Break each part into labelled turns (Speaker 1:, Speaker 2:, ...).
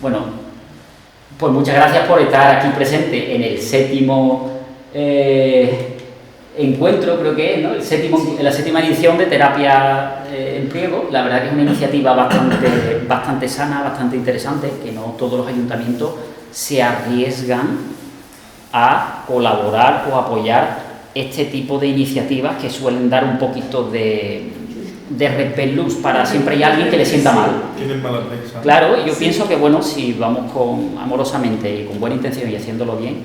Speaker 1: Bueno, pues muchas gracias por estar aquí presente en el séptimo encuentro, creo que es, ¿no? La séptima edición de Terapia en Pliego. La verdad que es una iniciativa bastante sana, bastante interesante, que no todos los ayuntamientos se arriesgan a colaborar o apoyar este tipo de iniciativas que suelen dar un poquito de repelús para siempre hay alguien que le sienta mal.
Speaker 2: Tienen mala prensa.
Speaker 1: Claro, yo pienso que, bueno, si vamos amorosamente y con buena intención y haciéndolo bien,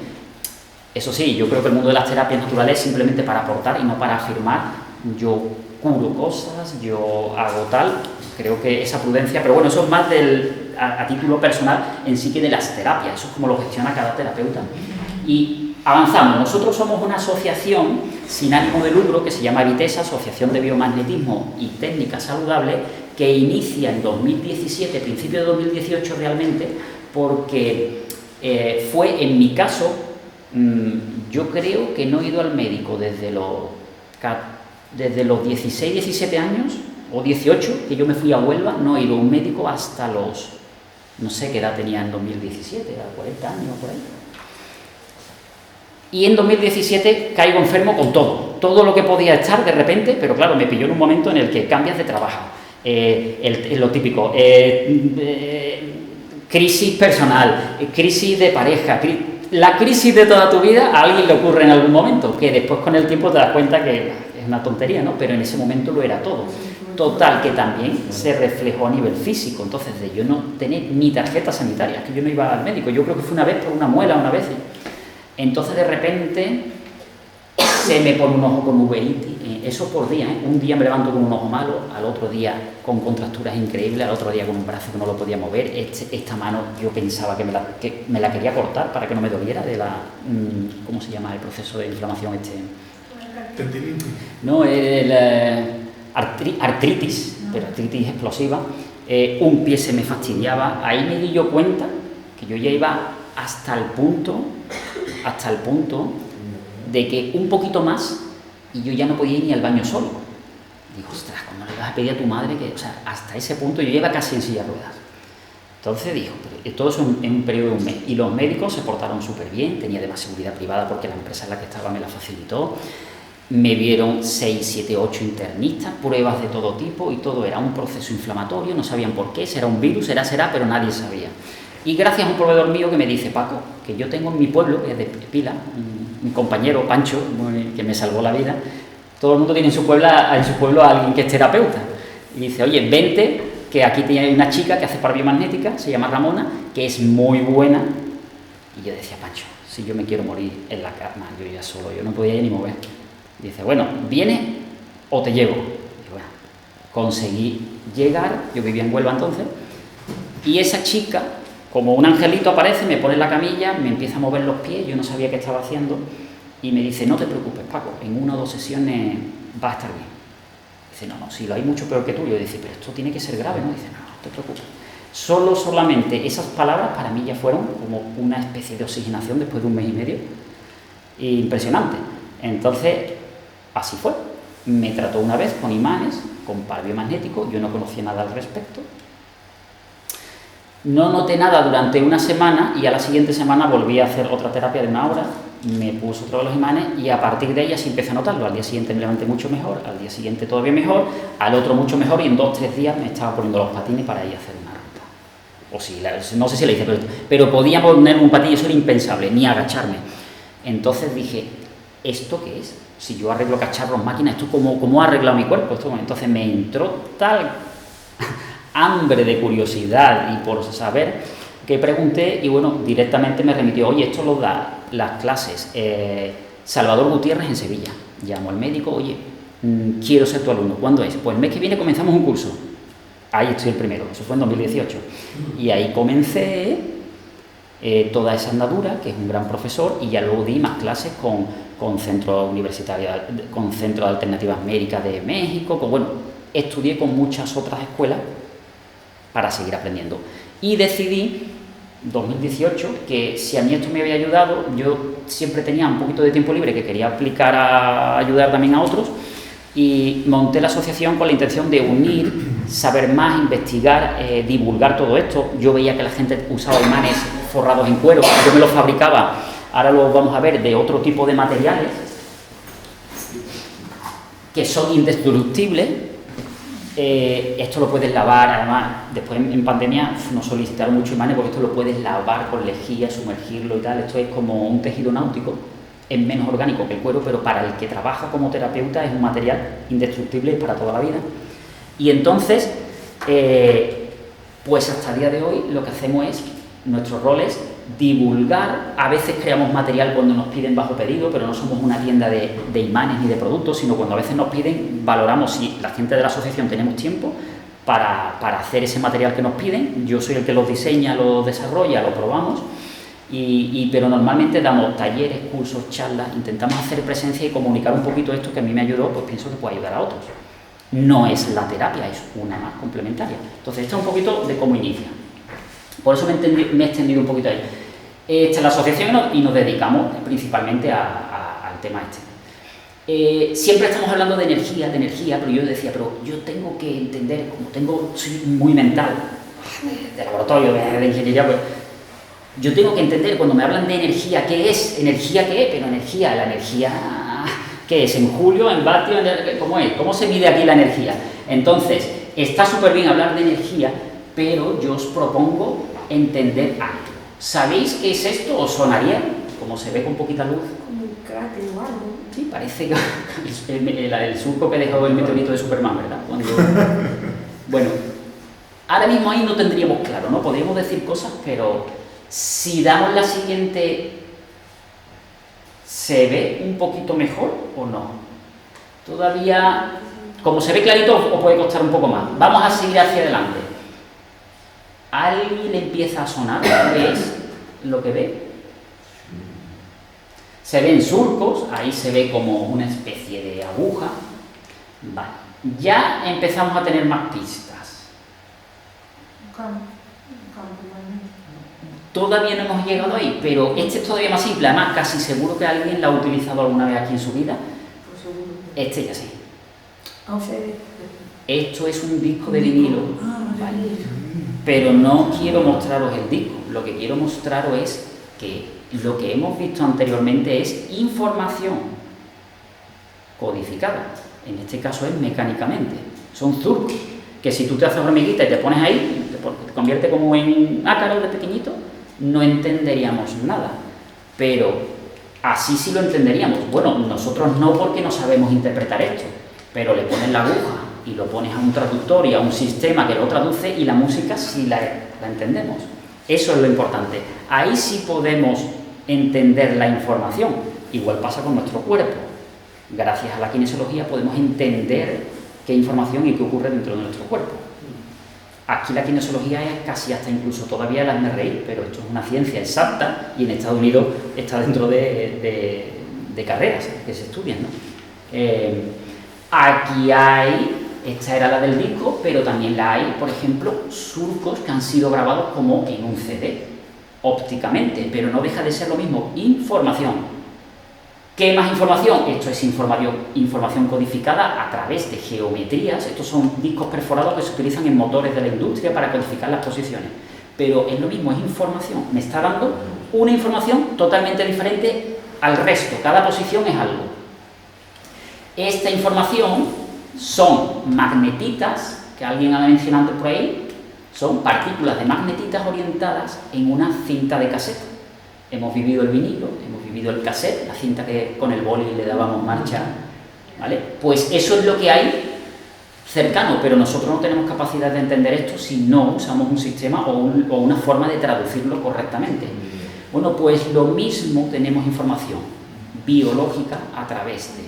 Speaker 1: eso sí, yo creo que el mundo de las terapias naturales es simplemente para aportar y no para afirmar, yo curo cosas, yo hago tal, creo que esa prudencia, pero bueno, eso es más a título personal en sí que de las terapias, eso es como lo gestiona cada terapeuta. Y avanzamos, nosotros somos una asociación sin ánimo de lucro que se llama Vitesa, Asociación de Biomagnetismo y Técnica Saludable, que inicia en 2017, principio de 2018 realmente, porque fue en mi caso, yo creo que no he ido al médico desde los 16, 17 años, o 18, que yo me fui a Huelva, no he ido a un médico hasta los, no sé qué edad tenía en 2017, a 40 años o por ahí. Y en 2017 caigo enfermo con todo lo que podía estar de repente, pero claro, me pilló en un momento en el que cambias de trabajo, lo típico, crisis personal, crisis de pareja, la crisis de toda tu vida a alguien le ocurre en algún momento, que después con el tiempo te das cuenta que es una tontería, ¿no? Pero en ese momento lo era todo. Total, que también se reflejó a nivel físico, entonces de yo no tener ni tarjeta sanitaria, que yo no iba al médico, yo creo que fue una vez por una muela, una vez. Entonces de repente se me pone un ojo con uveitis, eso por día, ¿eh? Un día me levanto con un ojo malo, al otro día con contracturas increíbles, al otro día con un brazo que no lo podía mover, esta mano yo pensaba que me la quería cortar para que no me doliera de la, ¿cómo se llama el proceso de inflamación
Speaker 2: ¿Tendinitis?
Speaker 1: No, artritis, pero artritis explosiva, un pie se me fastidiaba, ahí me di yo cuenta que yo ya iba hasta el punto de que un poquito más y yo ya no podía ir ni al baño solo. Digo, ostras, cuando le vas a pedir a tu madre que, o sea, hasta ese punto yo iba casi en silla de ruedas. Entonces dijo, todo eso en un periodo de un mes. Y los médicos se portaron súper bien, tenía además seguridad privada porque la empresa en la que estaba me la facilitó. Me vieron 6, 7, 8 internistas, pruebas de todo tipo y todo era un proceso inflamatorio, no sabían por qué, será un virus, será, pero nadie sabía. Y gracias a un proveedor mío que me dice, Paco, que yo tengo en mi pueblo, que es de Pila, un compañero, Pancho, que me salvó la vida, todo el mundo tiene en su pueblo a alguien que es terapeuta. Y dice, oye, vente, que aquí tiene una chica que hace para biomagnética, se llama Ramona, que es muy buena. Y yo decía, Pancho, si yo me quiero morir en la cama, yo ya solo, yo no podía ir ni mover. Y dice, bueno, ¿viene o te llevo? Y bueno, conseguí llegar, yo vivía en Huelva entonces, y esa chica, como un angelito aparece, me pone en la camilla, me empieza a mover los pies, yo no sabía qué estaba haciendo, y me dice, no te preocupes, Paco, en 1 o 2 sesiones va a estar bien. Dice, no, si lo hay mucho peor que tú. Yo dice, pero esto tiene que ser grave, ¿no? Dice, no te preocupes. Solamente esas palabras para mí ya fueron como una especie de oxigenación después de 1 mes y medio. Impresionante. Entonces, así fue. Me trató una vez con imanes, con par biomagnético, yo no conocía nada al respecto. No noté nada durante 1 semana y a la siguiente semana volví a hacer otra terapia de 1 hora, me puso otro de los imanes y a partir de ella sí empecé a notarlo. Al día siguiente me levanté mucho mejor, al día siguiente todavía mejor, al otro mucho mejor y en 2 o 3 días me estaba poniendo los patines para ir a hacer una ruta. O sí, no sé si le hice, pero podía ponerme un patín, eso era impensable, ni agacharme. Entonces dije, ¿esto qué es? Si yo arreglo cacharros, máquinas, ¿esto cómo ha arreglado mi cuerpo? Entonces me entró tal hambre de curiosidad y por saber que pregunté y bueno, directamente me remitió, oye, esto lo da las clases Salvador Gutiérrez en Sevilla. Llamo al médico, oye, quiero ser tu alumno, ¿cuándo es? Pues el mes que viene comenzamos un curso. Ahí estoy el primero, eso fue en 2018. Y ahí comencé toda esa andadura, que es un gran profesor, y ya luego di más clases con centros universitarios, con Centro de Alternativas Médicas de México, bueno, estudié con muchas otras escuelas para seguir aprendiendo. Y decidí, 2018, que si a mí esto me había ayudado, yo siempre tenía un poquito de tiempo libre que quería aplicar a ayudar también a otros, y monté la asociación con la intención de unir saber más, investigar, divulgar todo esto. Yo veía que la gente usaba imanes forrados en cuero, yo me los fabricaba, ahora lo vamos a ver, de otro tipo de materiales que son indestructibles. Esto lo puedes lavar, además, después en pandemia nos solicitaron mucho imanes porque esto lo puedes lavar con lejía, sumergirlo y tal. Esto es como un tejido náutico, es menos orgánico que el cuero, pero para el que trabaja como terapeuta es un material indestructible para toda la vida. Y entonces, pues hasta el día de hoy lo que hacemos es, nuestro rol es divulgar. A veces creamos material cuando nos piden bajo pedido, pero no somos una tienda de imanes ni de productos, sino cuando a veces nos piden, valoramos si la gente de la asociación tenemos tiempo para hacer ese material que nos piden. Yo soy el que los diseña, los desarrolla, lo probamos, pero normalmente damos talleres, cursos, charlas, intentamos hacer presencia y comunicar un poquito esto que a mí me ayudó, pues pienso que puede ayudar a otros. No es la terapia, es una más complementaria. Entonces, esto es un poquito de cómo inicia. Por eso me he extendido un poquito ahí. Esta es la asociación y nos dedicamos principalmente al tema este. Siempre estamos hablando de energía, pero yo decía, pero yo tengo que entender, como soy muy mental, de laboratorio, de ingeniería, pues, yo tengo que entender cuando me hablan de energía, ¿qué es? ¿Energía qué? Pero energía, la energía, ¿qué es? ¿En julio, en vatio? ¿Cómo es? ¿Cómo se mide aquí la energía? Entonces, está súper bien hablar de energía, pero yo os propongo entender algo. ¿Sabéis qué es esto? ¿Os sonaría? Como se ve con poquita luz.
Speaker 3: Como un cráter o algo.
Speaker 1: Sí, parece el surco que dejó el meteorito de Superman, ¿verdad? Bueno, ahora mismo ahí no tendríamos claro, ¿no? Podríamos decir cosas, pero si damos la siguiente, ¿se ve un poquito mejor o no? Todavía, como se ve clarito, os puede costar un poco más. Vamos a seguir hacia adelante. ¿A alguien le empieza a sonar qué es lo que ve? Se ven surcos, ahí se ve como una especie de aguja. Vale. Ya empezamos a tener más pistas. Todavía no hemos llegado ahí, pero este es todavía más simple. Además, casi seguro que alguien la ha utilizado alguna vez aquí en su vida. Este ya sí. Esto es un disco de vinilo. Vale. Pero no quiero mostraros el disco, lo que quiero mostraros es que lo que hemos visto anteriormente es información codificada, en este caso es mecánicamente, son surcos, que si tú te haces hormiguita y te pones ahí, te convierte como en ácaro de pequeñito, no entenderíamos nada, pero así sí lo entenderíamos. Bueno, nosotros no, porque no sabemos interpretar esto, pero le pones la aguja y lo pones a un traductor y a un sistema que lo traduce, y la música sí la entendemos. Eso es lo importante. Ahí sí podemos entender la información. Igual pasa con nuestro cuerpo. Gracias a la kinesiología podemos entender qué información y qué ocurre dentro de nuestro cuerpo. Aquí la kinesiología es casi hasta incluso todavía el hazme pero esto es una ciencia exacta y en Estados Unidos está dentro de carreras que se estudian, ¿no? Aquí hay... Esta era la del disco, pero también la hay, por ejemplo, surcos que han sido grabados como en un CD, ópticamente, pero no deja de ser lo mismo, información. ¿Qué más información? Esto es información codificada a través de geometrías. Estos son discos perforados que se utilizan en motores de la industria para codificar las posiciones. Pero es lo mismo, es información. Me está dando una información totalmente diferente al resto. Cada posición es algo. Esta información son magnetitas, que alguien ha mencionado antes por ahí, son partículas de magnetitas orientadas en una cinta de cassette. Hemos vivido el vinilo, hemos vivido el cassette, la cinta que con el boli le dábamos marcha, ¿vale? Pues eso es lo que hay cercano, pero nosotros no tenemos capacidad de entender esto si no usamos un sistema o una forma de traducirlo correctamente. Bueno, pues lo mismo, tenemos información biológica a través de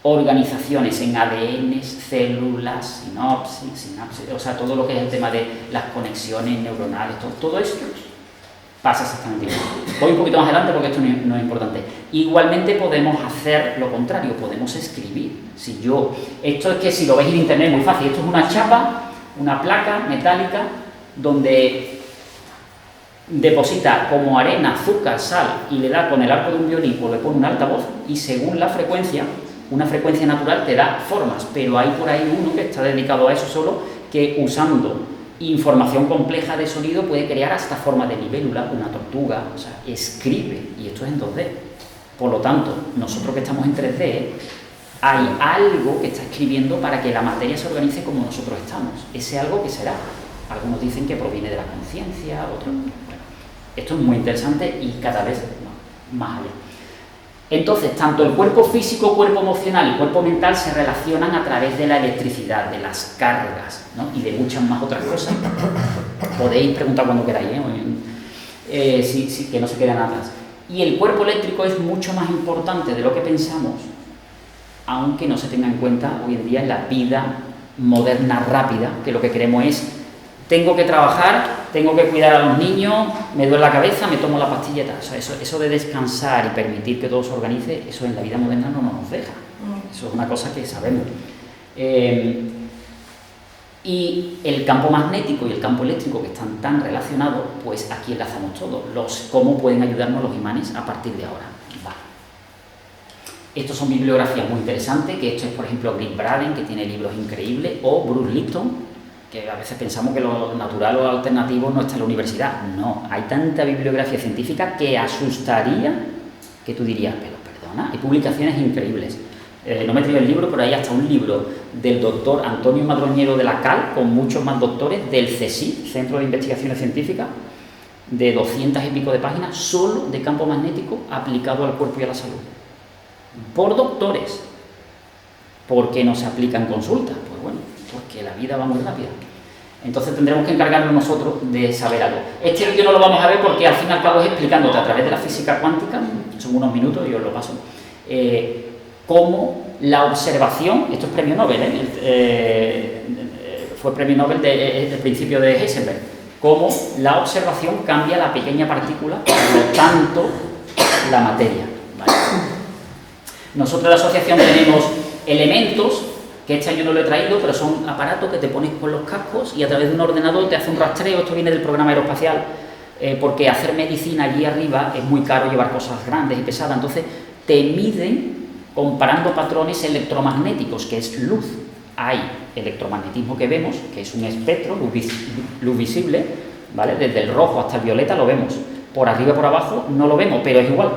Speaker 1: organizaciones en ADN, células, sinapsis, o sea, todo lo que es el tema de las conexiones neuronales, todo esto pasa exactamente igual. Voy un poquito más adelante porque esto no es importante. Igualmente podemos hacer lo contrario, podemos escribir. Esto es que si lo veis en internet es muy fácil, esto es una chapa, una placa metálica, donde deposita como arena, azúcar, sal, y le da con el arco de un violín o le pone un altavoz, y según la frecuencia, una frecuencia natural te da formas, pero hay por ahí uno que está dedicado a eso solo, que usando información compleja de sonido puede crear hasta forma de libélula, una tortuga, o sea, escribe, y esto es en 2D. Por lo tanto, nosotros que estamos en 3D, hay algo que está escribiendo para que la materia se organice como nosotros estamos. Ese algo que será. Algunos dicen que proviene de la conciencia, otros... Bueno, esto es muy interesante y cada vez más allá. Entonces, tanto el cuerpo físico, cuerpo emocional y cuerpo mental se relacionan a través de la electricidad, de las cargas, ¿no? Y de muchas más otras cosas. Podéis preguntar cuando queráis, que no se queden atrás. Y el cuerpo eléctrico es mucho más importante de lo que pensamos, aunque no se tenga en cuenta hoy en día en la vida moderna rápida, que lo que queremos es: tengo que trabajar, tengo que cuidar a los niños, me duele la cabeza, me tomo la pastilleta. O sea, eso de descansar y permitir que todo se organice, eso en la vida moderna no nos deja. Eso es una cosa que sabemos. Y el campo magnético y el campo eléctrico, que están tan relacionados, pues aquí enlazamos todo. Cómo pueden ayudarnos los imanes a partir de ahora. Vale. Estos son bibliografías muy interesantes, que esto es, por ejemplo, Grit Braden, que tiene libros increíbles, o Bruce Lipton, que a veces pensamos que lo natural o lo alternativo no está en la universidad. No, hay tanta bibliografía científica que asustaría que tú dirías, pero perdona, hay publicaciones increíbles. No me he traído el libro, pero hay hasta un libro del doctor Antonio Madroñero de la Cal, con muchos más doctores, del CSIC, Centro de Investigaciones Científicas, de 200 y pico de páginas, solo de campo magnético aplicado al cuerpo y a la salud. Por doctores. ¿Por qué no se aplica en consulta? Pues bueno, porque la vida va muy rápida. Entonces tendremos que encargarnos nosotros de saber algo. Este vídeo no lo vamos a ver porque al fin y al cabo es explicándote a través de la física cuántica, son unos minutos y os lo paso, cómo la observación, esto es premio Nobel, fue premio Nobel del principio de Heisenberg, cómo la observación cambia la pequeña partícula, por lo tanto la materia. ¿Vale? Nosotros en la asociación tenemos elementos, que este año no lo he traído, pero son aparatos que te pones con los cascos y a través de un ordenador te hace un rastreo. Esto viene del programa aeroespacial, porque hacer medicina allí arriba es muy caro, llevar cosas grandes y pesadas, entonces te miden comparando patrones electromagnéticos, que es luz. Hay electromagnetismo que vemos, que es un espectro, luz visible, ¿vale? Desde el rojo hasta el violeta lo vemos. Por arriba y por abajo no lo vemos, pero es igual,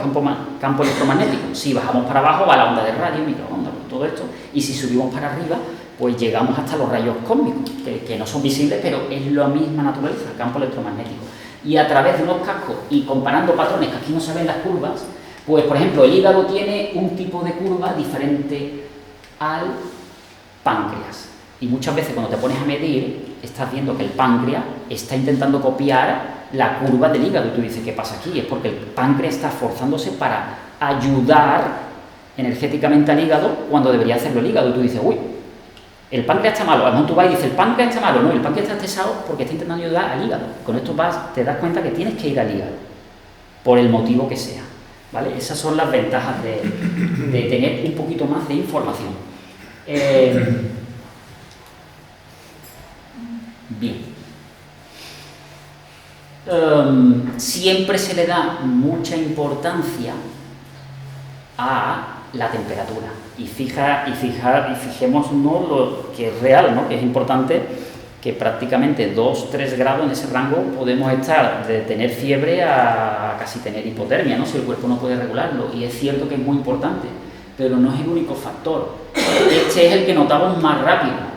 Speaker 1: campo electromagnético. Si bajamos para abajo va la onda de radio, microondas, todo esto, y si subimos para arriba, pues llegamos hasta los rayos cósmicos, que no son visibles, pero es la misma naturaleza, el campo electromagnético. Y a través de unos cascos y comparando patrones, que aquí no se ven las curvas, pues por ejemplo el hígado tiene un tipo de curva diferente al páncreas. Y muchas veces cuando te pones a medir, estás viendo que el páncreas está intentando copiar la curva del hígado. Y tú dices, ¿qué pasa aquí? Es porque el páncreas está esforzándose para ayudar energéticamente al hígado cuando debería hacerlo el hígado. Y tú dices, uy, el páncreas está malo. A lo mejor tú vas y dices, el páncreas está malo. No, el páncreas está estresado porque está intentando ayudar al hígado. Con esto te das cuenta que tienes que ir al hígado, por el motivo que sea. ¿Vale? Esas son las ventajas de tener un poquito más de información. Bien. Siempre se le da mucha importancia a la temperatura y fijémonos lo que es real, ¿no? Que es importante, que prácticamente 2-3 grados en ese rango podemos estar de tener fiebre a casi tener hipotermia, ¿no? Si el cuerpo no puede regularlo, y es cierto que es muy importante, pero no es el único factor. Este es el que notamos más rápido.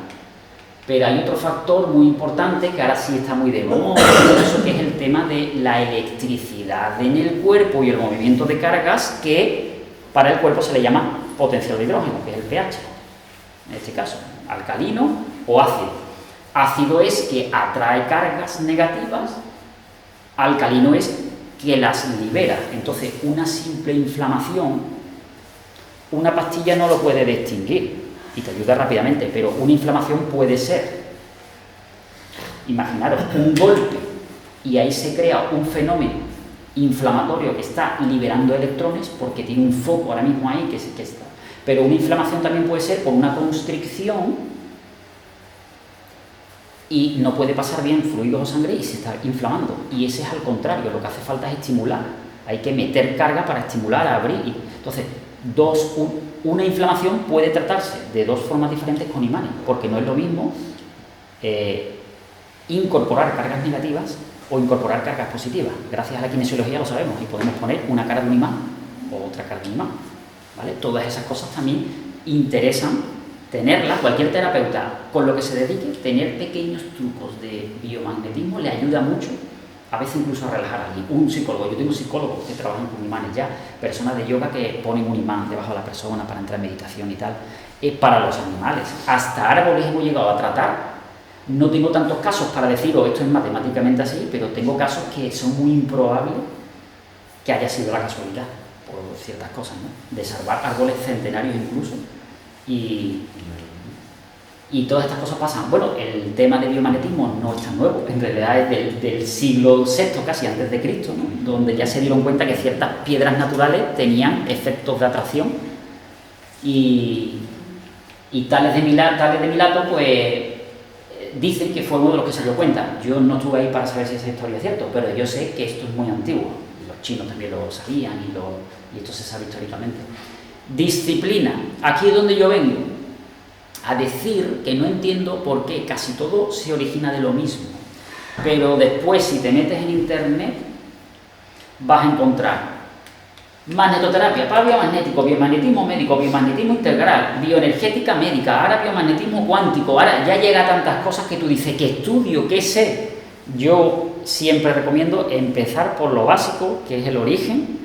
Speaker 1: Pero hay otro factor muy importante que ahora sí está muy de moda, eso que es el tema de la electricidad en el cuerpo y el movimiento de cargas, que para el cuerpo se le llama potencial de hidrógeno, que es el pH, en este caso, alcalino o ácido. Ácido es que atrae cargas negativas, alcalino es que las libera. Entonces, una simple inflamación, una pastilla no lo puede distinguir y te ayuda rápidamente, pero una inflamación puede ser, imaginaros, un golpe, y ahí se crea un fenómeno inflamatorio que está liberando electrones porque tiene un foco ahora mismo ahí que está. Pero una inflamación también puede ser por una constricción y no puede pasar bien fluidos o sangre y se está inflamando. Y ese es al contrario, lo que hace falta es estimular. Hay que meter carga para estimular, abrir. Entonces, una inflamación puede tratarse de dos formas diferentes con imanes, porque no es lo mismo incorporar cargas negativas o incorporar cargas positivas. Gracias a la kinesiología lo sabemos y podemos poner una cara de un imán o otra cara de un imán, ¿vale? Todas esas cosas también interesan tenerlas. Cualquier terapeuta con lo que se dedique, tener pequeños trucos de biomagnetismo le ayuda mucho, a veces incluso a relajar a alguien. Un psicólogo, yo tengo psicólogos que trabajan con imanes ya, personas de yoga que ponen un imán debajo de la persona para entrar en meditación y tal, para los animales. Hasta árboles hemos llegado a tratar. No tengo tantos casos para deciros esto es matemáticamente así, pero tengo casos que son muy improbables que haya sido la casualidad por ciertas cosas, ¿no? De salvar árboles centenarios incluso. Y todas estas cosas pasan. Bueno, el tema de biomagnetismo no es tan nuevo, en realidad es del siglo VI, casi antes de Cristo, ¿no? Donde ya se dieron cuenta que ciertas piedras naturales tenían efectos de atracción y Tales de Mileto, pues dicen que fue uno de los que se dio cuenta. Yo no estuve ahí para saber si esa historia es cierta, pero yo sé que esto es muy antiguo. Los chinos también lo sabían y esto se sabe históricamente. Disciplina. Aquí es donde yo vengo a decir que no entiendo por qué casi todo se origina de lo mismo. Pero después, si te metes en internet, vas a encontrar magnetoterapia, para biomagnético, biomagnetismo médico, biomagnetismo integral, bioenergética médica, ahora biomagnetismo cuántico, ahora ya llega a tantas cosas que tú dices, ¿qué estudio? ¿Qué sé? Yo siempre recomiendo empezar por lo básico, que es el origen,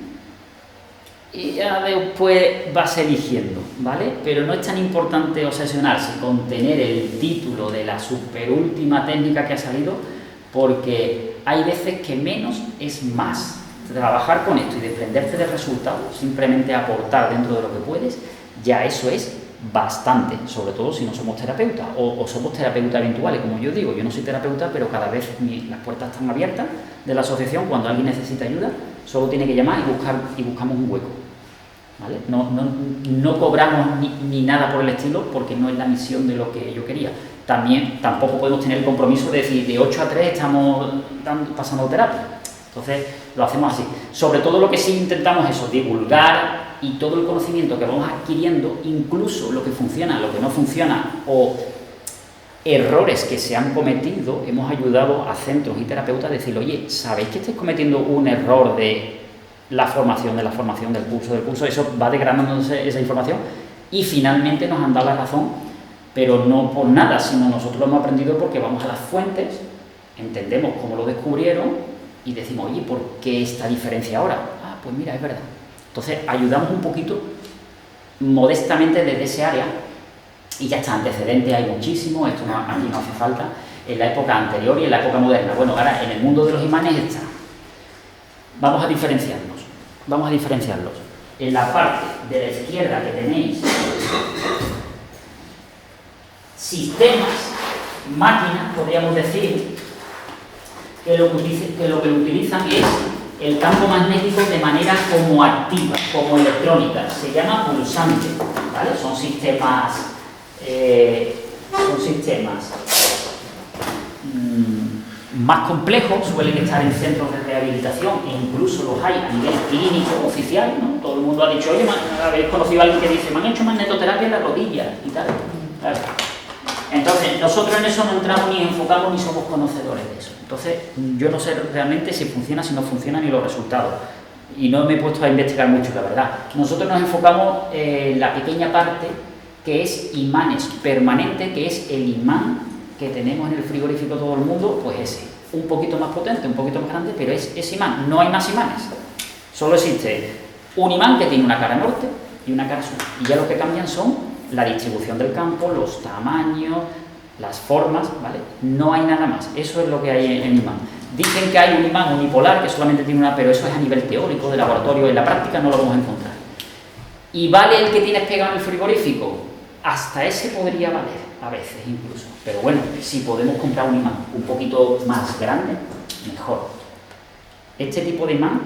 Speaker 1: y ya después vas eligiendo, ¿vale? Pero no es tan importante obsesionarse con tener el título de la superúltima técnica que ha salido, porque hay veces que menos es más. Trabajar con esto y desprenderte del resultado, simplemente aportar dentro de lo que puedes, ya eso es bastante, sobre todo si no somos terapeutas o somos terapeutas eventuales, como yo digo. Yo no soy terapeuta, pero cada vez las puertas están abiertas de la asociación. Cuando alguien necesita ayuda, solo tiene que llamar y buscamos un hueco, ¿vale? No cobramos ni nada por el estilo, porque no es la misión de lo que yo quería. Tampoco podemos tener el compromiso de decir de 8 a 3 estamos pasando terapia. Entonces lo hacemos así. Sobre todo lo que sí intentamos es divulgar, y todo el conocimiento que vamos adquiriendo, incluso lo que funciona, lo que no funciona o errores que se han cometido, hemos ayudado a centros y terapeutas a decir, oye, ¿sabéis que estáis cometiendo un error de la formación, del curso? Eso va desgranándose esa información y finalmente nos han dado la razón, pero no por nada, sino nosotros lo hemos aprendido porque vamos a las fuentes, entendemos cómo lo descubrieron y decimos, oye, ¿por qué esta diferencia ahora? Ah, pues mira, es verdad. Entonces ayudamos un poquito modestamente desde ese área y ya está. Antecedentes hay muchísimo, esto aquí no hace falta, en la época anterior y en la época moderna. Bueno, ahora en el mundo de los imanes está. Vamos a diferenciarlos. En la parte de la izquierda que tenéis sistemas, máquinas, podríamos decir, que lo que utilizan es el campo magnético de manera como activa, como electrónica. Se llama pulsante, ¿vale? Son sistemas más complejos, suelen estar en centros de rehabilitación e incluso los hay a nivel clínico oficial, ¿no? Todo el mundo ha dicho, oye, habéis conocido a alguien que dice, me han hecho magnetoterapia en la rodilla y tal. Claro. Entonces, nosotros en eso no entramos ni enfocamos ni somos conocedores de eso. Entonces, yo no sé realmente si funciona, si no funciona, ni los resultados. Y no me he puesto a investigar mucho, la verdad. Nosotros nos enfocamos en la pequeña parte que es imanes permanente, que es el imán que tenemos en el frigorífico todo el mundo, pues ese. Un poquito más potente, un poquito más grande, pero es ese imán. No hay más imanes. Solo existe un imán que tiene una cara norte y una cara sur. Y ya lo que cambian son la distribución del campo, los tamaños, las formas, ¿vale? No hay nada más. Eso es lo que hay en el imán. Dicen que hay un imán unipolar que solamente tiene una, pero eso es a nivel teórico, de laboratorio. En la práctica no lo vamos a encontrar. ¿Y vale el que tienes pegado en el frigorífico? Hasta ese podría valer, a veces incluso. Pero bueno, si podemos comprar un imán un poquito más grande, mejor. Este tipo de imán,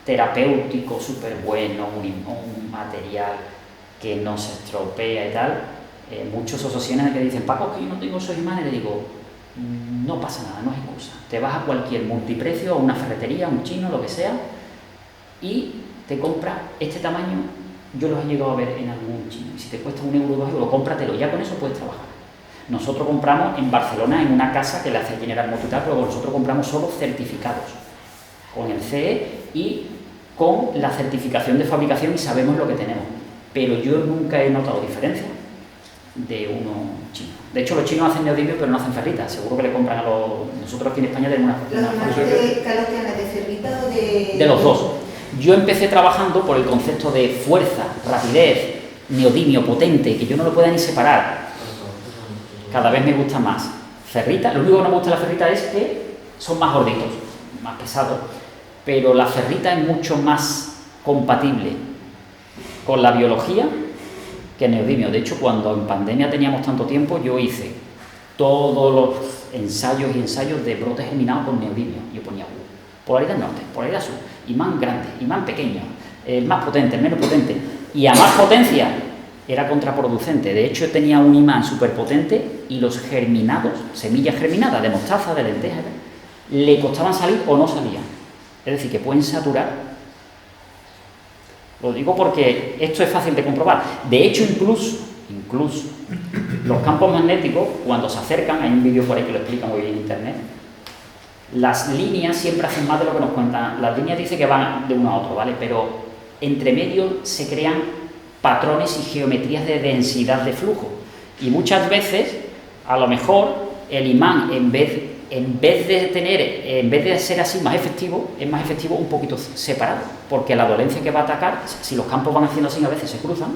Speaker 1: terapéutico, súper bueno, un material que no se estropea y tal, muchos se asocian a que dicen, Paco, que yo no tengo esos imanes. Le digo, no pasa nada, no es excusa. Te vas a cualquier multiprecio, a una ferretería, a un chino, lo que sea, y te compras este tamaño. Yo los he llegado a ver en algún chino, y si te cuesta 1 euro o 2 euros, cómpratelo, ya con eso puedes trabajar. Nosotros compramos en Barcelona, en una casa que le hace General Motors y tal, pero nosotros compramos solo certificados, con el CE y con la certificación de fabricación y sabemos lo que tenemos. Pero yo nunca he notado diferencia de uno chino. De hecho, los chinos hacen neodimio, pero no hacen ferrita. Seguro que le compran a los... Nosotros aquí en España tenemos una...
Speaker 4: ¿Los demás de calotianas de ferrita o de...?
Speaker 1: De los dos. Yo empecé trabajando por el concepto de fuerza, rapidez, neodimio, potente, que yo no lo pueda ni separar. Cada vez me gusta más ferrita. Lo único que no me gusta de la ferrita es que son más gorditos, más pesados. Pero la ferrita es mucho más compatible con la biología que el neodimio. De hecho, cuando en pandemia teníamos tanto tiempo, yo hice todos los ensayos y ensayos de brotes germinados con neodimio. Yo ponía polaridad norte, polaridad sur, imán grande, imán pequeño, el más potente, el menos potente. Y a más potencia era contraproducente. De hecho, tenía un imán súper potente y los germinados, semillas germinadas de mostaza, de lentejas, le costaban salir o no salían. Es decir, que pueden saturar. Lo digo porque esto es fácil de comprobar. De hecho, incluso los campos magnéticos, cuando se acercan, hay un vídeo por ahí que lo explica muy bien en internet, las líneas siempre hacen más de lo que nos cuentan. Las líneas dicen que van de uno a otro, ¿vale? Pero entre medio se crean patrones y geometrías de densidad de flujo. Y muchas veces, a lo mejor, el imán, en vez de ser así más efectivo, es más efectivo un poquito separado, porque la dolencia que va a atacar, si los campos van haciendo así, a veces se cruzan,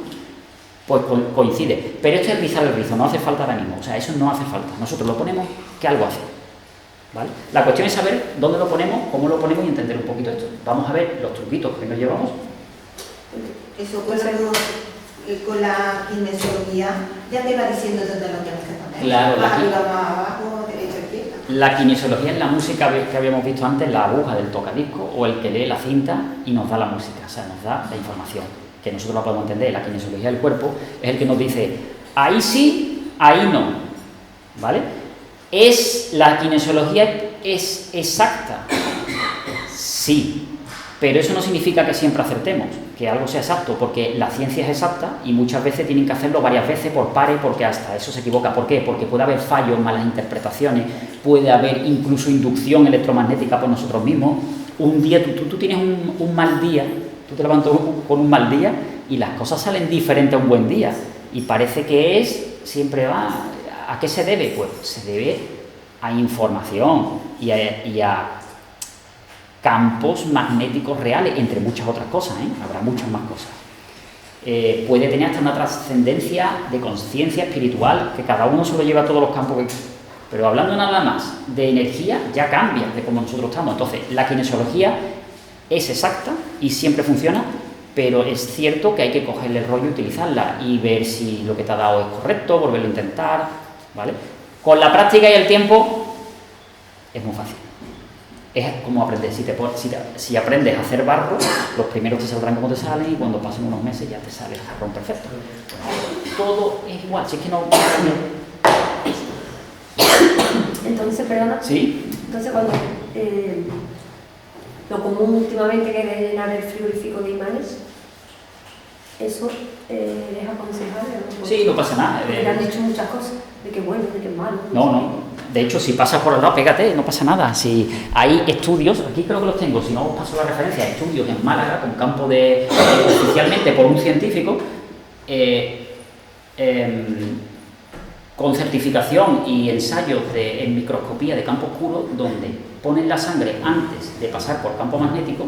Speaker 1: pues coincide. Pero esto es rizar el rizo, no hace falta ahora mismo, o sea, eso no hace falta. Nosotros lo ponemos, que algo hace, ¿vale? La cuestión es saber dónde lo ponemos, cómo lo ponemos y entender un poquito esto. Vamos a ver los truquitos que nos llevamos.
Speaker 4: Eso con la kinesiología ya te va diciendo dónde lo tienes que poner.
Speaker 1: Claro,
Speaker 4: más arriba, más abajo, derecha, izquierda.
Speaker 1: La kinesiología es la música que habíamos visto antes, la aguja del tocadisco o el que lee la cinta y nos da la música, o sea, nos da la información, que nosotros la podemos entender. La kinesiología del cuerpo es el que nos dice, ahí sí, ahí no, ¿vale? ¿La kinesiología es exacta? Sí, pero eso no significa que siempre acertemos, que algo sea exacto, porque la ciencia es exacta y muchas veces tienen que hacerlo varias veces por pares, porque hasta eso se equivoca. ¿Por qué? Porque puede haber fallos, malas interpretaciones, puede haber incluso inducción electromagnética por nosotros mismos. Un día, tú tienes un mal día, tú te levantas con un mal día y las cosas salen diferentes a un buen día y parece que siempre va... ¿A qué se debe? Pues se debe a información y a campos magnéticos reales, entre muchas otras cosas, ¿eh? Habrá muchas más cosas. Puede tener hasta una trascendencia de conciencia espiritual, que cada uno se lo lleva a todos los campos pero hablando nada más de energía, ya cambia de cómo nosotros estamos. Entonces, la kinesiología es exacta y siempre funciona, pero es cierto que hay que cogerle el rollo y utilizarla y ver si lo que te ha dado es correcto, volverlo a intentar, ¿vale? Con la práctica y el tiempo es muy fácil. Es como aprender. Si aprendes a hacer barro, los primeros te saldrán como te salen y cuando pasen unos meses ya te sale el jarrón perfecto. Todo es igual, si es que no...
Speaker 3: Entonces, perdona.
Speaker 1: ¿Sí?
Speaker 3: Entonces, cuando lo común últimamente que es rellenar el frigorífico de imanes, eso es aconsejable, ¿no?
Speaker 1: Sí, no pasa nada.
Speaker 3: Porque le han dicho muchas cosas, de que es bueno, de que es malo.
Speaker 1: No. De hecho, si pasas por el lado, pégate, no pasa nada. Si hay estudios, aquí creo que los tengo, si no os paso la referencia, estudios en Málaga, con campo de... oficialmente por un científico, con certificación y ensayos en microscopía de campo oscuro, donde ponen la sangre antes de pasar por campo magnético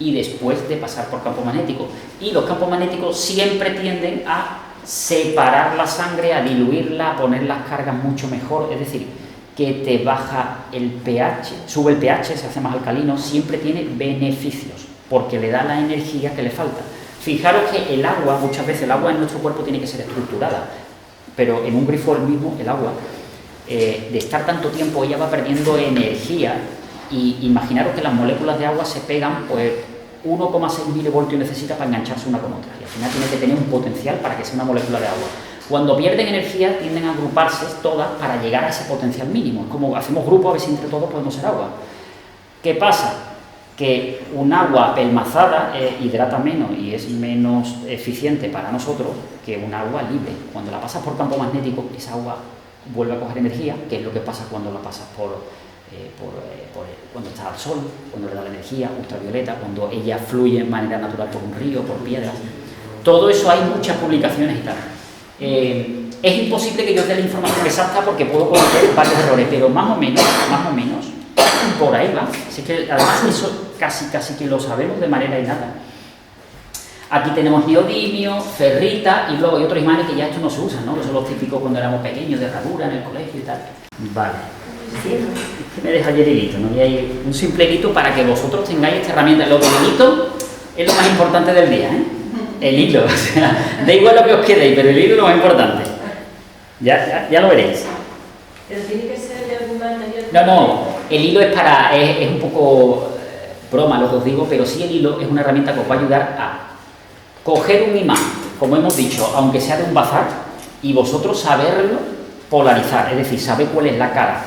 Speaker 1: y después de pasar por campo magnético. Y los campos magnéticos siempre tienden a separar la sangre, a diluirla, a poner las cargas mucho mejor, es decir, que te baja el pH, sube el pH, se hace más alcalino, siempre tiene beneficios, porque le da la energía que le falta. Fijaros que el agua, muchas veces el agua en nuestro cuerpo tiene que ser estructurada, pero en un grifo mismo, el agua, de estar tanto tiempo ella va perdiendo energía, y imaginaros que las moléculas de agua se pegan, pues 1,6 milivoltios necesita para engancharse una con otra, y al final tiene que tener un potencial para que sea una molécula de agua. Cuando pierden energía tienden a agruparse todas para llegar a ese potencial mínimo. Es como hacemos grupos a ver si entre todos podemos ser agua. ¿Qué pasa? Que un agua pelmazada hidrata menos y es menos eficiente para nosotros que un agua libre. Cuando la pasas por campo magnético, esa agua vuelve a coger energía, que es lo que pasa cuando la pasas cuando está al sol, cuando le da la energía ultravioleta, cuando ella fluye de manera natural por un río, por piedras. Todo eso hay muchas publicaciones y tal. Es imposible que yo dé la información exacta porque puedo cometer varios errores, pero más o menos, por ahí va. Así que además eso casi que lo sabemos de manera innata. Aquí tenemos neodimio, ferrita y luego hay otros imanes que ya estos no se usan, ¿no? Que son los típicos cuando éramos pequeños, de herradura en el colegio y tal. Vale. Es que me deja ayer el hito, ¿no? Y hay un simple hito para que vosotros tengáis esta herramienta. Lo del hito es lo más importante del día, ¿eh? El hilo, o sea, da igual lo que os quedéis, pero el hilo es lo más importante. Ya lo veréis.
Speaker 5: ¿Pero tiene que ser de algún material?
Speaker 1: No, el hilo es un poco broma lo que os digo, pero sí el hilo es una herramienta que os va a ayudar a coger un imán, como hemos dicho, aunque sea de un bazar, y vosotros saberlo polarizar, es decir, saber cuál es la cara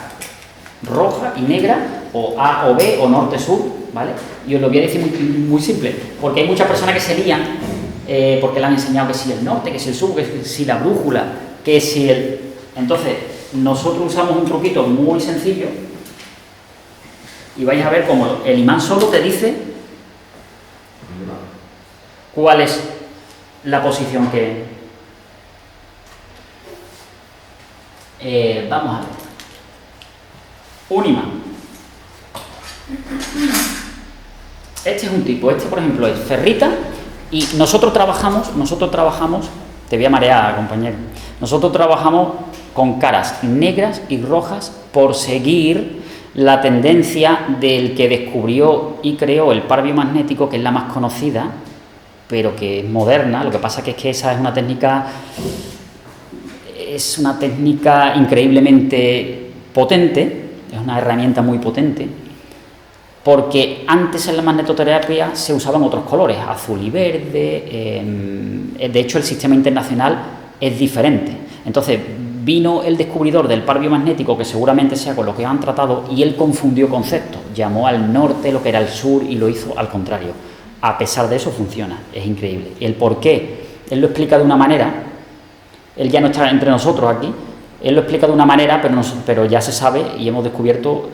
Speaker 1: roja y negra, o A o B, o norte-sur, ¿vale? Y os lo voy a decir muy simple, porque hay muchas personas que se lían, porque le han enseñado que si el norte, que si el sur, que si la brújula, que si el... Entonces, nosotros usamos un truquito muy sencillo, y vais a ver cómo el imán solo te dice cuál es la posición que... vamos a ver. Un imán. Este es un tipo, este por ejemplo es ferrita y nosotros trabajamos, te voy a marear, compañero, nosotros trabajamos con caras negras y rojas por seguir la tendencia del que descubrió y creó el par biomagnético, que es la más conocida, pero que es moderna. Lo que pasa que es que esa es una técnica increíblemente potente, es una herramienta muy potente, porque antes en la magnetoterapia se usaban otros colores, azul y verde, de hecho el sistema internacional es diferente. Entonces vino el descubridor del par biomagnético, que seguramente sea con lo que han tratado, y él confundió conceptos, llamó al norte lo que era el sur y lo hizo al contrario. A pesar de eso funciona, es increíble. El por qué, él lo explica de una manera, él ya no está entre nosotros aquí, él lo explica de una manera, pero ya se sabe y hemos descubierto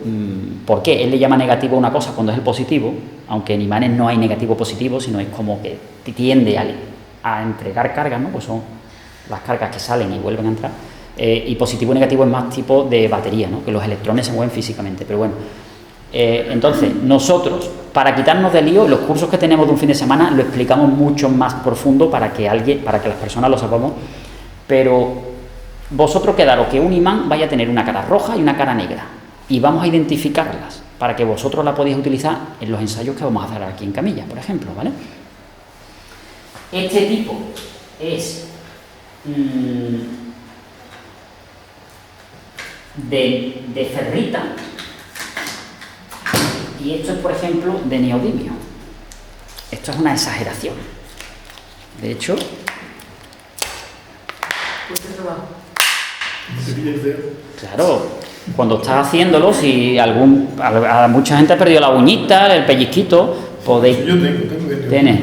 Speaker 1: por qué. Él le llama negativo a una cosa cuando es el positivo, aunque en imanes no hay negativo positivo, sino es como que tiende a entregar cargas, ¿no? Pues son las cargas que salen y vuelven a entrar. Y positivo y negativo es más tipo de batería, ¿no? Que los electrones se mueven físicamente, pero bueno. Entonces, nosotros, para quitarnos de lío, los cursos que tenemos de un fin de semana lo explicamos mucho más profundo para que las personas lo sepamos, pero vosotros quedaros que un imán vaya a tener una cara roja y una cara negra, y vamos a identificarlas para que vosotros la podáis utilizar en los ensayos que vamos a hacer aquí en Camilla, por ejemplo, ¿vale? Este tipo es de ferrita, y esto es, por ejemplo, de neodimio. Esto es una exageración. De hecho, claro, cuando estás haciéndolo, si mucha gente ha perdido la uñita, el pellizquito, podéis...
Speaker 2: Yo tengo.
Speaker 1: Tienes.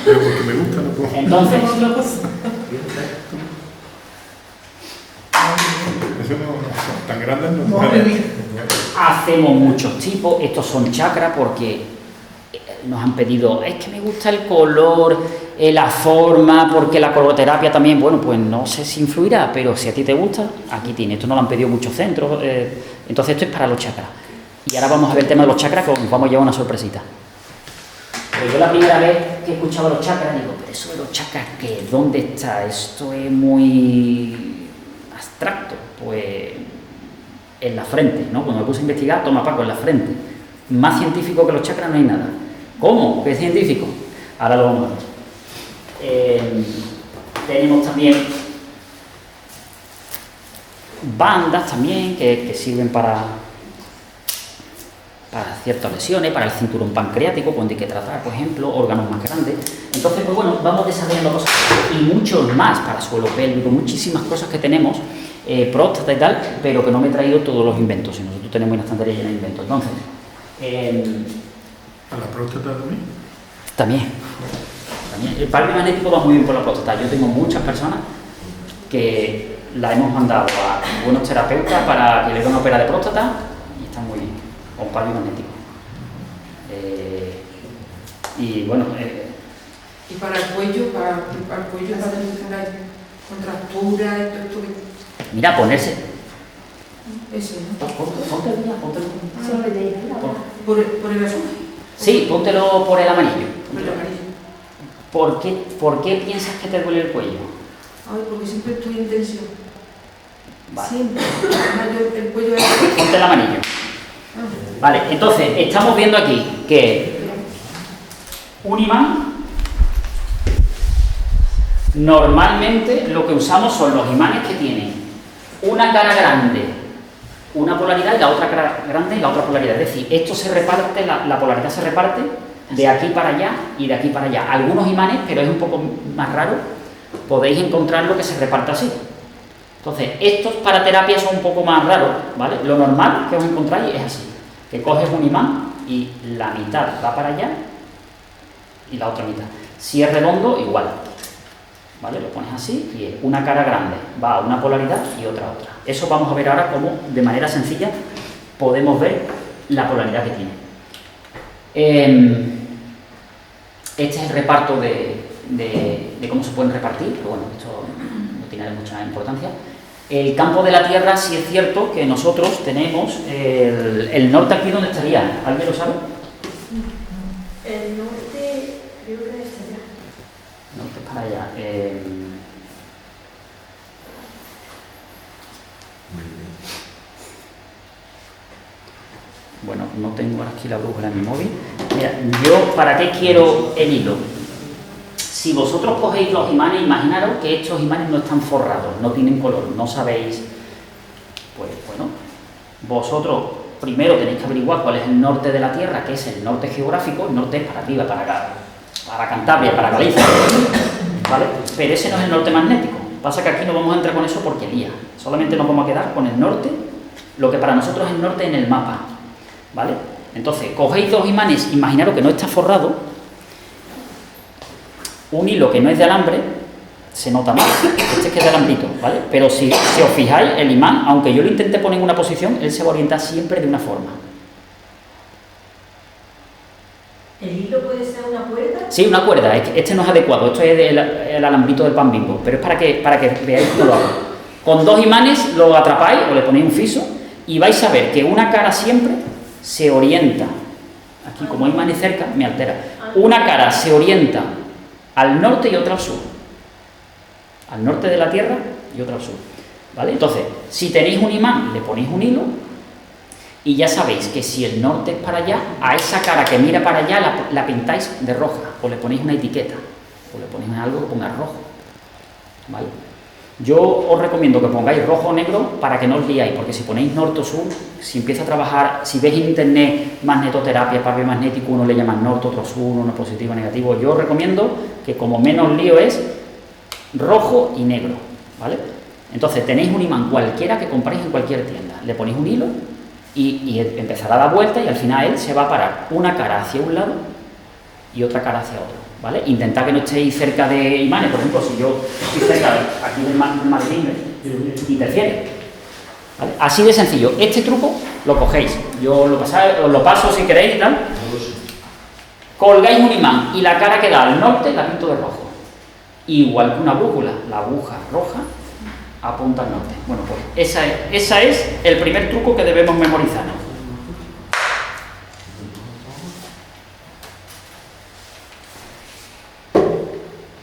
Speaker 2: Pero porque me gusta, no puedo.
Speaker 1: Entonces,
Speaker 2: Eso no, tan grande no.
Speaker 1: hacemos muchos tipos. Estos son chakras porque nos han pedido, es que me gusta el color, la forma, porque la coloterapia también, bueno, pues no sé si influirá, pero si a ti te gusta, aquí tiene. Esto nos lo han pedido muchos centros, entonces esto es para los chakras. Y ahora vamos a ver el tema de los chakras, que os vamos a llevar una sorpresita. Pero yo la primera vez que escuchaba los chakras, digo, pero eso de los chakras, ¿qué? ¿Dónde está? Esto es muy abstracto. Pues en la frente, ¿no? Cuando me puse a investigar, toma Paco, en la frente. Más científico que los chakras no hay nada. ¿Cómo? ¿Qué es científico? Ahora lo vamos a ver. Tenemos también bandas también que sirven para ciertas lesiones, para el cinturón pancreático, cuando hay que tratar, por ejemplo, órganos más grandes. Entonces, pues bueno, vamos desarrollando cosas y muchos más para suelo pélvico, muchísimas cosas que tenemos, próstata y tal, pero que no me he traído todos los inventos, y nosotros tenemos una estantería llena de inventos. Entonces,
Speaker 2: ¿a la próstata también?
Speaker 1: También. El par biomagnético va muy bien por la próstata. Yo tengo muchas personas que la hemos mandado a buenos terapeutas para que le den una opera de próstata y está muy bien, con palo magnético. Y bueno,
Speaker 6: Y para el cuello, para el cuello, para que tenga contractura, esto que...
Speaker 1: mira, ponerse.
Speaker 6: Ese, ¿no?
Speaker 1: Ponte el día, ponte el...
Speaker 3: Sobre de ir, ¿no?
Speaker 6: Por el azul.
Speaker 1: Sí, póntelo por el amarillo.
Speaker 6: Por el amarillo.
Speaker 1: ¿Por qué piensas que te duele el cuello?
Speaker 6: Ay, porque siempre estoy en tensión.
Speaker 1: Vale.
Speaker 6: Siempre. Además, el cuello es...
Speaker 1: Ponte el amarillo. Vale, entonces, estamos viendo aquí que un imán, normalmente lo que usamos son los imanes que tienen una cara grande, una polaridad, y la otra cara grande y la otra polaridad. Es decir, esto se reparte, la polaridad se reparte de aquí para allá y de aquí para allá. Algunos imanes, pero es un poco más raro, podéis encontrarlo que se reparte así. Entonces, estos para terapia son un poco más raros, ¿vale? Lo normal que os encontráis es así, que coges un imán y la mitad va para allá y la otra mitad. Si es redondo, igual, ¿vale? Lo pones así y es una cara grande, va a una polaridad y otra a otra. Eso vamos a ver ahora cómo, de manera sencilla, podemos ver la polaridad que tiene. Este es el reparto de cómo se pueden repartir, pero bueno, esto no tiene mucha importancia. El campo de la Tierra, sí es cierto que nosotros tenemos el norte aquí. ¿Dónde estaría? ¿Alguien lo sabe?
Speaker 5: El norte, creo que está allá.
Speaker 1: Norte para allá. Bueno, no tengo aquí la brújula en mi móvil. Mira, yo, ¿para qué quiero el hilo? Si vosotros cogéis los imanes, imaginaros que estos imanes no están forrados, no tienen color, no sabéis. Pues bueno, vosotros primero tenéis que averiguar cuál es el norte de la Tierra, que es el norte geográfico. El norte es para arriba, para acá, para Cantabria, para Galicia, ¿vale? Pero ese no es el norte magnético. Pasa que aquí no vamos a entrar con eso porque lía. Solamente nos vamos a quedar con el norte, lo que para nosotros es el norte en el mapa, ¿vale? Entonces, cogéis dos imanes, imaginaros que no está forrado, un hilo que no es de alambre, se nota más, este es que es de alambrito, ¿vale? Pero si os fijáis, el imán, aunque yo lo intente poner en una posición, él se va a orientar siempre de una forma.
Speaker 5: ¿El hilo puede ser una cuerda?
Speaker 1: Sí, una cuerda, este no es adecuado, esto es el alambrito del pan Bimbo, pero es para que veáis cómo lo hago. Con dos imanes lo atrapáis o le ponéis un fiso y vais a ver que una cara siempre se orienta. Aquí, como hay imanes cerca, me altera. Una cara se orienta al norte y otra al sur. Al norte de la Tierra y otra al sur, ¿vale? Entonces, si tenéis un imán, le ponéis un hilo y ya sabéis que si el norte es para allá, a esa cara que mira para allá la pintáis de roja, o le ponéis una etiqueta, o le ponéis algo que ponga rojo, ¿vale? Yo os recomiendo que pongáis rojo o negro para que no os liáis, porque si ponéis norte o sur, si empieza a trabajar, si veis en internet magnetoterapia, par magnético, uno le llama norte, otro sur, uno positivo, negativo. Yo os recomiendo que como menos lío es rojo y negro, ¿vale? Entonces tenéis un imán cualquiera que compráis en cualquier tienda, le ponéis un hilo y empezará a dar vuelta y al final él se va a parar una cara hacia un lado y otra cara hacia otro, ¿vale? Intentad que no estéis cerca de imanes. Por ejemplo, si yo estoy cerca aquí del maletín, interfiere, ¿vale? Así de sencillo. Este truco lo cogéis, yo os lo paso si queréis y tal. Colgáis un imán y la cara que da al norte la pinto de rojo, igual que una brújula, la aguja roja apunta al norte. Bueno, pues esa es el primer truco que debemos memorizar, ¿no?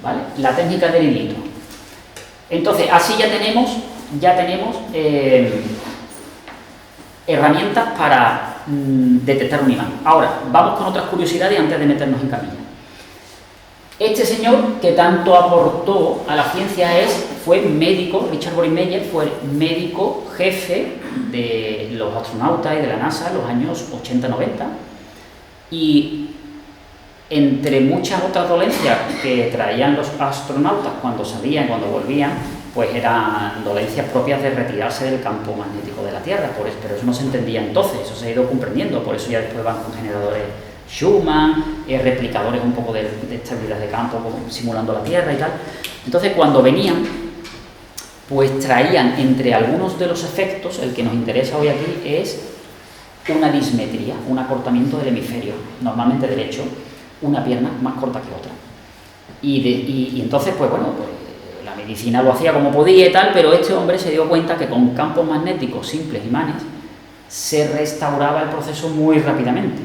Speaker 1: ¿Vale? La técnica del hilito. Entonces, así ya tenemos herramientas para detectar un imán. Ahora, vamos con otras curiosidades antes de meternos en camilla. Este señor que tanto aportó a la ciencia fue médico, Richard Boris-Meyer fue médico jefe de los astronautas y de la NASA en los años 80-90, y entre muchas otras dolencias que traían los astronautas cuando salían, cuando volvían, pues eran dolencias propias de retirarse del campo magnético de la Tierra, pero eso no se entendía entonces, eso se ha ido comprendiendo, por eso ya después van con generadores Schumann, replicadores un poco de estabilidad de campo, simulando la Tierra y tal. Entonces, cuando venían, pues traían entre algunos de los efectos, el que nos interesa hoy aquí es una dismetría, un acortamiento del hemisferio, normalmente derecho, una pierna más corta que otra. Y entonces, pues bueno, pues la medicina lo hacía como podía y tal, pero este hombre se dio cuenta que con campos magnéticos simples, imanes, se restauraba el proceso muy rápidamente,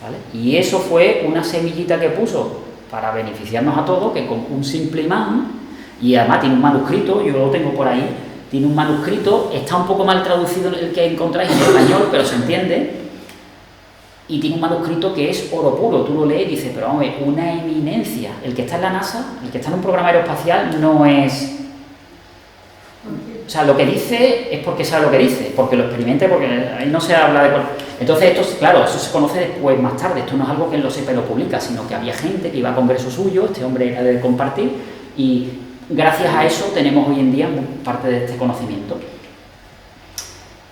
Speaker 1: ¿vale? Y eso fue una semillita que puso para beneficiarnos a todos, que con un simple imán, y además tiene un manuscrito, yo lo tengo por ahí, tiene un manuscrito, está un poco mal traducido el que encontráis en español, pero se entiende, y tiene un manuscrito que es oro puro. Tú lo lees y dices, pero vamos, una eminencia. El que está en la NASA, el que está en un programa aeroespacial no es... O sea, lo que dice es porque sabe lo que dice, porque lo experimente, porque ahí no se habla de... Entonces esto, claro, eso se conoce después, más tarde. Esto no es algo que él lo sepa y lo publica, sino que había gente que iba a congresos suyos, este hombre era de compartir, y gracias a eso tenemos hoy en día parte de este conocimiento.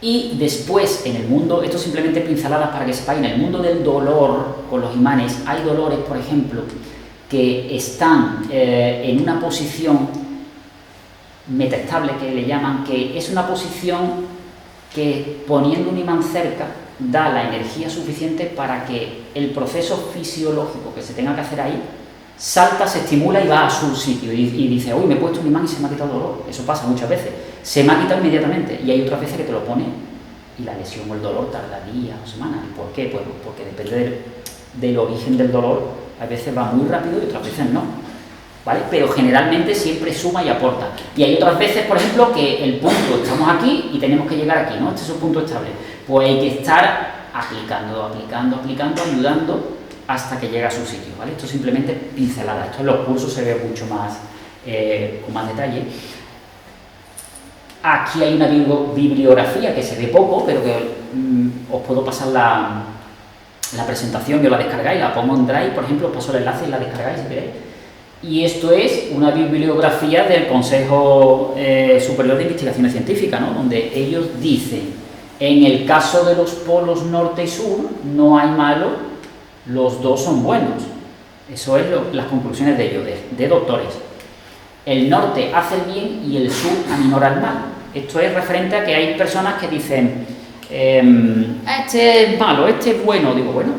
Speaker 1: Y después, en el mundo, esto simplemente pinceladas para que sepáis, en el mundo del dolor con los imanes, hay dolores, por ejemplo, que están en una posición metaestable, que le llaman, que es una posición que poniendo un imán cerca da la energía suficiente para que el proceso fisiológico que se tenga que hacer ahí salta, se estimula y va a su sitio y dice, uy, me he puesto un imán y se me ha quitado dolor. Eso pasa muchas veces, se me ha quitado inmediatamente, y hay otras veces que te lo pone y la lesión o el dolor tarda días o semanas. ¿Y por qué? Pues porque depende del origen del dolor, a veces va muy rápido y otras veces no, ¿vale? Pero generalmente siempre suma y aporta. Y hay otras veces, por ejemplo, que el punto, estamos aquí y tenemos que llegar aquí, ¿no? Este es un punto estable, pues hay que estar aplicando, ayudando hasta que llega a su sitio, ¿vale? Esto es simplemente pincelada, esto en los cursos se ve mucho más, con más detalle. Aquí hay una bibliografía que se ve poco, pero que os puedo pasar la presentación, yo la descargáis, la pongo en Drive, por ejemplo, os paso el enlace y la descargáis si queréis. Y esto es una bibliografía del Consejo Superior de Investigaciones Científicas, ¿no? Donde ellos dicen, en el caso de los polos norte y sur, no hay malo, los dos son buenos. Eso es las conclusiones de ellos, de doctores. El norte hace el bien y el sur aminora el mal. Esto es referente a que hay personas que dicen, este es malo, este es bueno. Digo, bueno,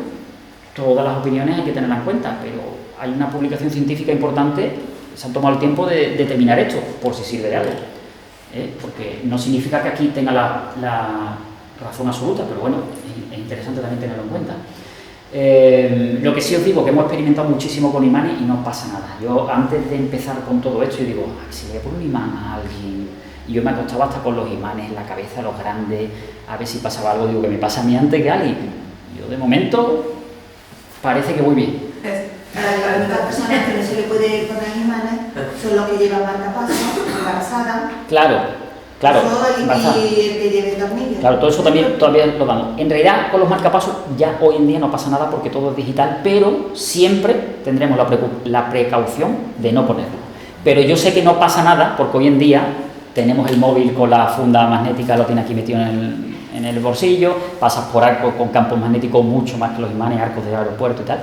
Speaker 1: todas las opiniones hay que tenerlas en cuenta, pero hay una publicación científica importante, se han tomado el tiempo de determinar esto, por si sirve de algo. Porque no significa que aquí tenga la razón absoluta, pero bueno, es interesante también tenerlo en cuenta. Lo que sí os digo, que hemos experimentado muchísimo con imanes y no pasa nada. Yo antes de empezar con todo esto, yo digo, si le pongo un imán a alguien, y yo me acostaba hasta con los imanes en la cabeza, los grandes, a ver si pasaba algo, digo, que me pasa a mí antes que a alguien. Yo de momento parece que voy bien.
Speaker 4: Las únicas personas que no se le puede poner imanes son los que llevan marcapasos, embarazadas.
Speaker 1: Claro,
Speaker 4: y el que lleve tornillos.
Speaker 1: Claro, todo eso también todavía lo damos. En realidad, con los marcapasos ya hoy en día no pasa nada porque todo es digital, pero siempre tendremos la precaución de no ponerlo. Pero yo sé que no pasa nada porque hoy en día tenemos el móvil con la funda magnética, lo tiene aquí metido en el bolsillo, pasas por arcos con campos magnéticos mucho más que los imanes, arcos de aeropuerto y tal.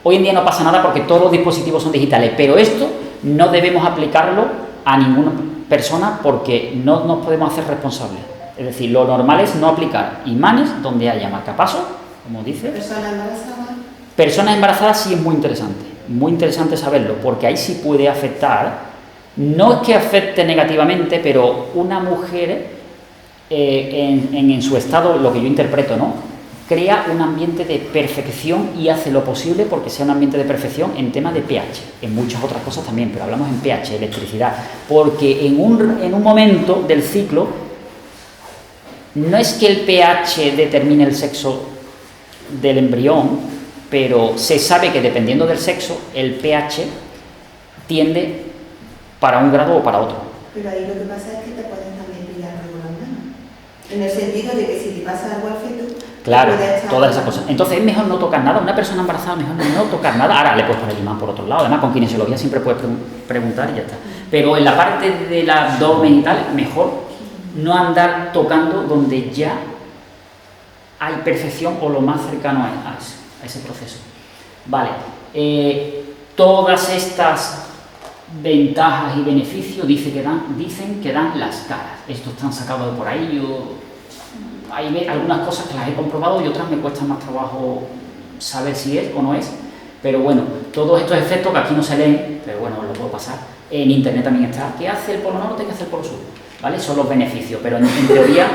Speaker 1: Hoy en día no pasa nada porque todos los dispositivos son digitales, pero esto no debemos aplicarlo a ninguna persona porque no nos podemos hacer responsables. Es decir, lo normal es no aplicar imanes donde haya marcapasos, como dice.
Speaker 4: Personas embarazadas.
Speaker 1: Personas embarazadas sí es muy interesante saberlo, porque ahí sí puede afectar, no es que afecte negativamente, pero una mujer en su estado, lo que yo interpreto, ¿no?, crea un ambiente de perfección y hace lo posible porque sea un ambiente de perfección en tema de pH, en muchas otras cosas también, pero hablamos en pH, electricidad, porque en un momento del ciclo no es que el pH determine el sexo del embrión, pero se sabe que dependiendo del sexo, el pH tiende para un grado o para otro.
Speaker 4: Pero ahí lo que pasa es que te pueden también pillar regularmente, en el sentido de que si te pasa algo al feto,
Speaker 1: claro, todas esas cosas. Entonces es mejor no tocar nada. Una persona embarazada mejor no tocar nada. Ahora le puedes poner el imán por otro lado. Además, con kinesiología siempre puedes preguntar y ya está. Pero en la parte del abdomen y tal, mejor no andar tocando donde ya hay perfección o lo más cercano a ese proceso. Vale. Todas estas ventajas y beneficios dicen que dan las caras. Estos están sacados de por ahí. Hay algunas cosas que las he comprobado y otras me cuestan más trabajo saber si es o no es. Pero bueno, todos estos efectos que aquí no se leen, pero bueno, os lo puedo pasar, en internet también está. ¿Qué hace el polo norte? ¿Qué hace el polo sur? ¿Vale? Son los beneficios, pero en teoría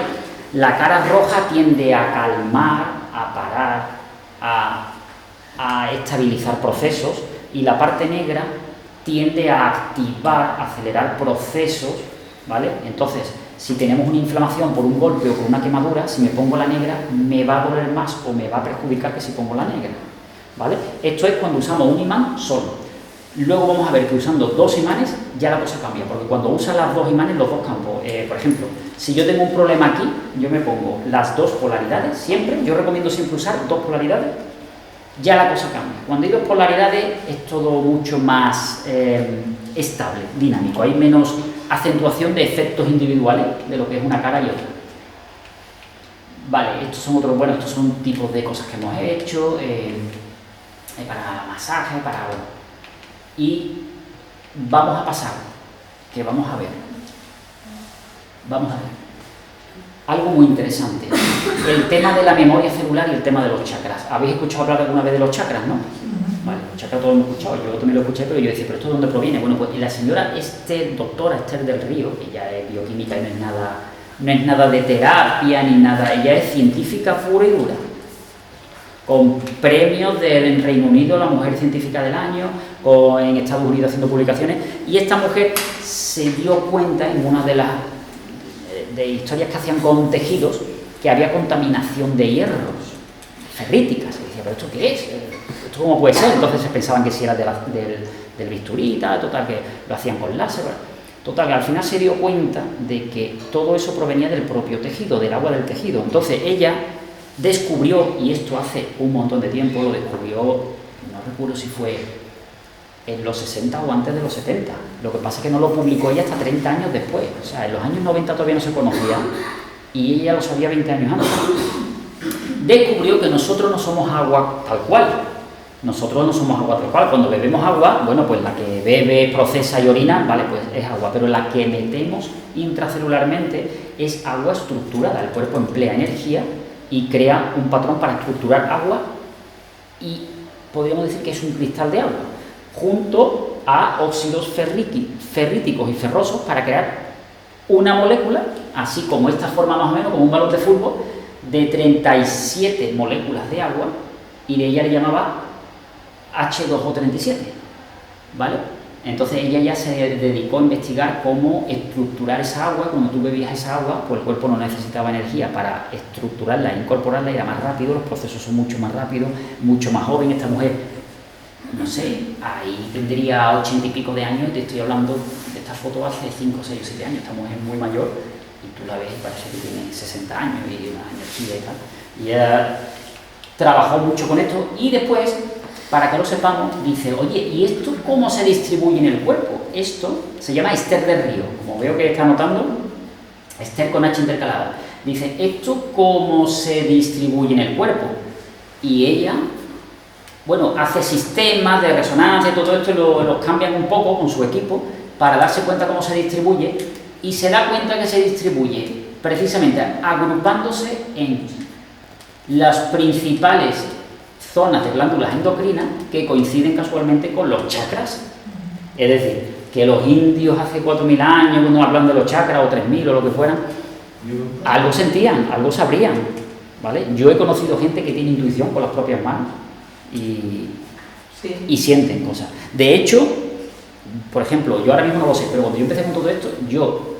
Speaker 1: la cara roja tiende a calmar, a parar, a estabilizar procesos, y la parte negra tiende a activar, a acelerar procesos, ¿vale? Entonces, si tenemos una inflamación por un golpe o por una quemadura, si me pongo la negra me va a doler más o me va a perjudicar que si pongo la negra, ¿vale? Esto es cuando usamos un imán solo. Luego vamos a ver que usando dos imanes ya la cosa cambia, porque cuando usan las dos imanes, los dos campos, por ejemplo, si yo tengo un problema aquí, yo me pongo las dos polaridades, siempre, yo recomiendo siempre usar dos polaridades, ya la cosa cambia. Cuando hay dos polaridades es todo mucho más estable, dinámico, hay menos acentuación de efectos individuales de lo que es una cara y otra. Vale, estos son tipos de cosas que hemos hecho, para masaje, para... Y vamos a pasar, que vamos a ver algo muy interesante, el tema de la memoria celular y el tema de los chakras. ¿Habéis escuchado hablar alguna vez de los chakras, no? Vale, los chakras todos hemos escuchado, yo también lo escuché, pero yo decía, ¿pero esto de dónde proviene? Bueno, pues la señora doctora Esther del Río, ella es bioquímica y no es nada de terapia ni nada, ella es científica pura y dura, con premios del Reino Unido, la mujer científica del año, en Estados Unidos haciendo publicaciones, y esta mujer se dio cuenta en una de las historias que hacían con tejidos que había contaminación de hierros, ferríticas, y decía, ¿pero esto qué es? ¿Esto cómo puede ser? Entonces se pensaban que si era del bisturí, total, que lo hacían con láser, total, que al final se dio cuenta de que todo eso provenía del propio tejido, del agua del tejido. Entonces ella descubrió, y esto hace un montón de tiempo, lo descubrió, no recuerdo si fue en los 60 o antes de los 70. Lo que pasa es que no lo publicó ella hasta 30 años después. O sea, en los años 90 todavía no se conocía y ella lo sabía 20 años antes. Descubrió que nosotros no somos agua tal cual. Nosotros no somos agua tal cual. Cuando bebemos agua, bueno, pues la que bebe, procesa y orina, vale, pues es agua. Pero la que metemos intracelularmente es agua estructurada. El cuerpo emplea energía y crea un patrón para estructurar agua y podríamos decir que es un cristal de agua, junto a óxidos ferríticos y ferrosos para crear una molécula, así como esta forma más o menos, como un balón de fútbol, de 37 moléculas de agua, y de ella le llamaba H2O37, ¿vale? Entonces ella ya se dedicó a investigar cómo estructurar esa agua. Cuando tú bebías esa agua, pues el cuerpo no necesitaba energía para estructurarla e incorporarla, era más rápido, los procesos son mucho más rápidos, mucho más joven. Esta mujer, no sé, ahí tendría 80 y pico de años, y te estoy hablando de esta foto hace 5, 6 o 7 años. Esta mujer es muy mayor y tú la ves y parece que tiene 60 años y una energía y tal. Y ella trabajó mucho con esto y después, para que lo sepamos, dice, oye, ¿y esto cómo se distribuye en el cuerpo? Esto se llama Esther del Río, como veo que está anotando, Esther con H intercalada. Dice, ¿esto cómo se distribuye en el cuerpo? Y ella, bueno, hace sistemas de resonancia y todo esto, y los cambian un poco con su equipo para darse cuenta cómo se distribuye, y se da cuenta que se distribuye precisamente agrupándose en las principales zonas de glándulas endocrinas que coinciden casualmente con los chakras. Es decir, que los indios hace 4.000 años, cuando hablan de los chakras, o 3.000 o lo que fueran, algo sentían, algo sabrían, ¿vale? Yo he conocido gente que tiene intuición con las propias manos y sienten cosas. De hecho, por ejemplo, yo ahora mismo no lo sé, pero cuando yo empecé con todo esto, yo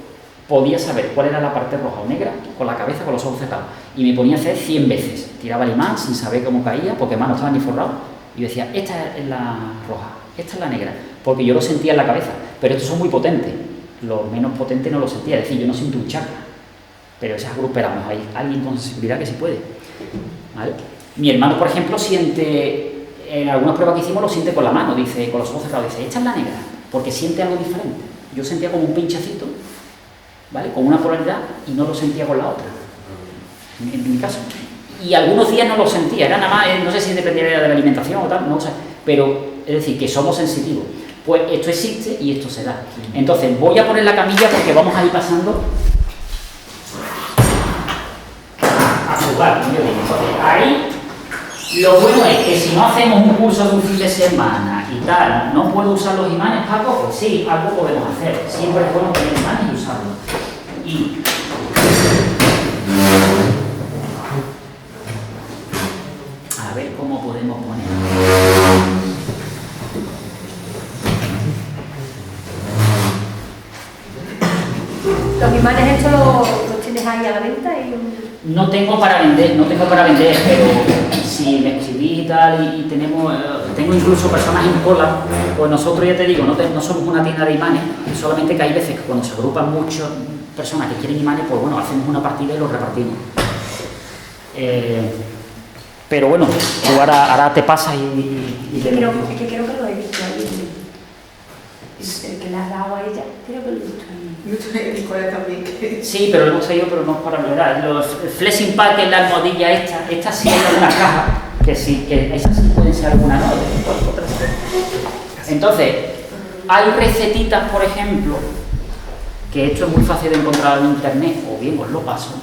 Speaker 1: podía saber cuál era la parte roja o negra con la cabeza, con los ojos cerrados, y me ponía a hacer 100 veces. Tiraba el imán sin saber cómo caía, porque además no estaba ni forrado, y yo decía, esta es la roja, esta es la negra, porque yo lo sentía en la cabeza. Pero estos son muy potentes, los menos potentes no lo sentía, es decir, yo no siento un chakra, pero esas agruperamos, hay alguien con sensibilidad que sí puede, ¿vale? Mi hermano, por ejemplo, siente, en algunas pruebas que hicimos, lo siente con la mano, dice, con los ojos cerrados, dice, esta es la negra, porque siente algo diferente. Yo sentía como un pinchacito, ¿vale?, con una polaridad, y no lo sentía con la otra, en mi caso. Y algunos días no lo sentía, era nada más, no sé si dependía de la alimentación o tal, no sé, pero es decir, que somos sensitivos. Pues esto existe y esto se da. Entonces voy a poner la camilla porque vamos a ir pasando a jugar. Entonces ahí lo bueno es que si no hacemos un curso de un fin de semana y tal, no puedo usar los imanes, Paco, pues sí, algo podemos hacer. Siempre es bueno tener imanes y usarlos. Y a ver cómo podemos poner.
Speaker 3: Los imanes estos los tienes ahí a la venta y
Speaker 1: No tengo para vender, pero si me escribís y tal, y tengo incluso personas en cola, pues nosotros ya te digo, no somos una tienda de imanes, solamente que hay veces que cuando se agrupan muchas personas que quieren imanes, pues bueno, hacemos una partida y los repartimos. Pero bueno, tú ahora te pasas y
Speaker 3: es que creo que lo he visto ahí. El que le has dado a ella, creo que lo he visto ahí.
Speaker 6: Mucho en escuela también.
Speaker 1: Sí, pero lo hemos traído, pero no es para hablar. Los flexing pack, que es la almohadilla esta sí hay alguna caja, que sí, que esas sí pueden ser alguna, ¿no? Otras. Entonces, hay recetitas, por ejemplo, que esto es muy fácil de encontrar en internet, o bien os lo paso,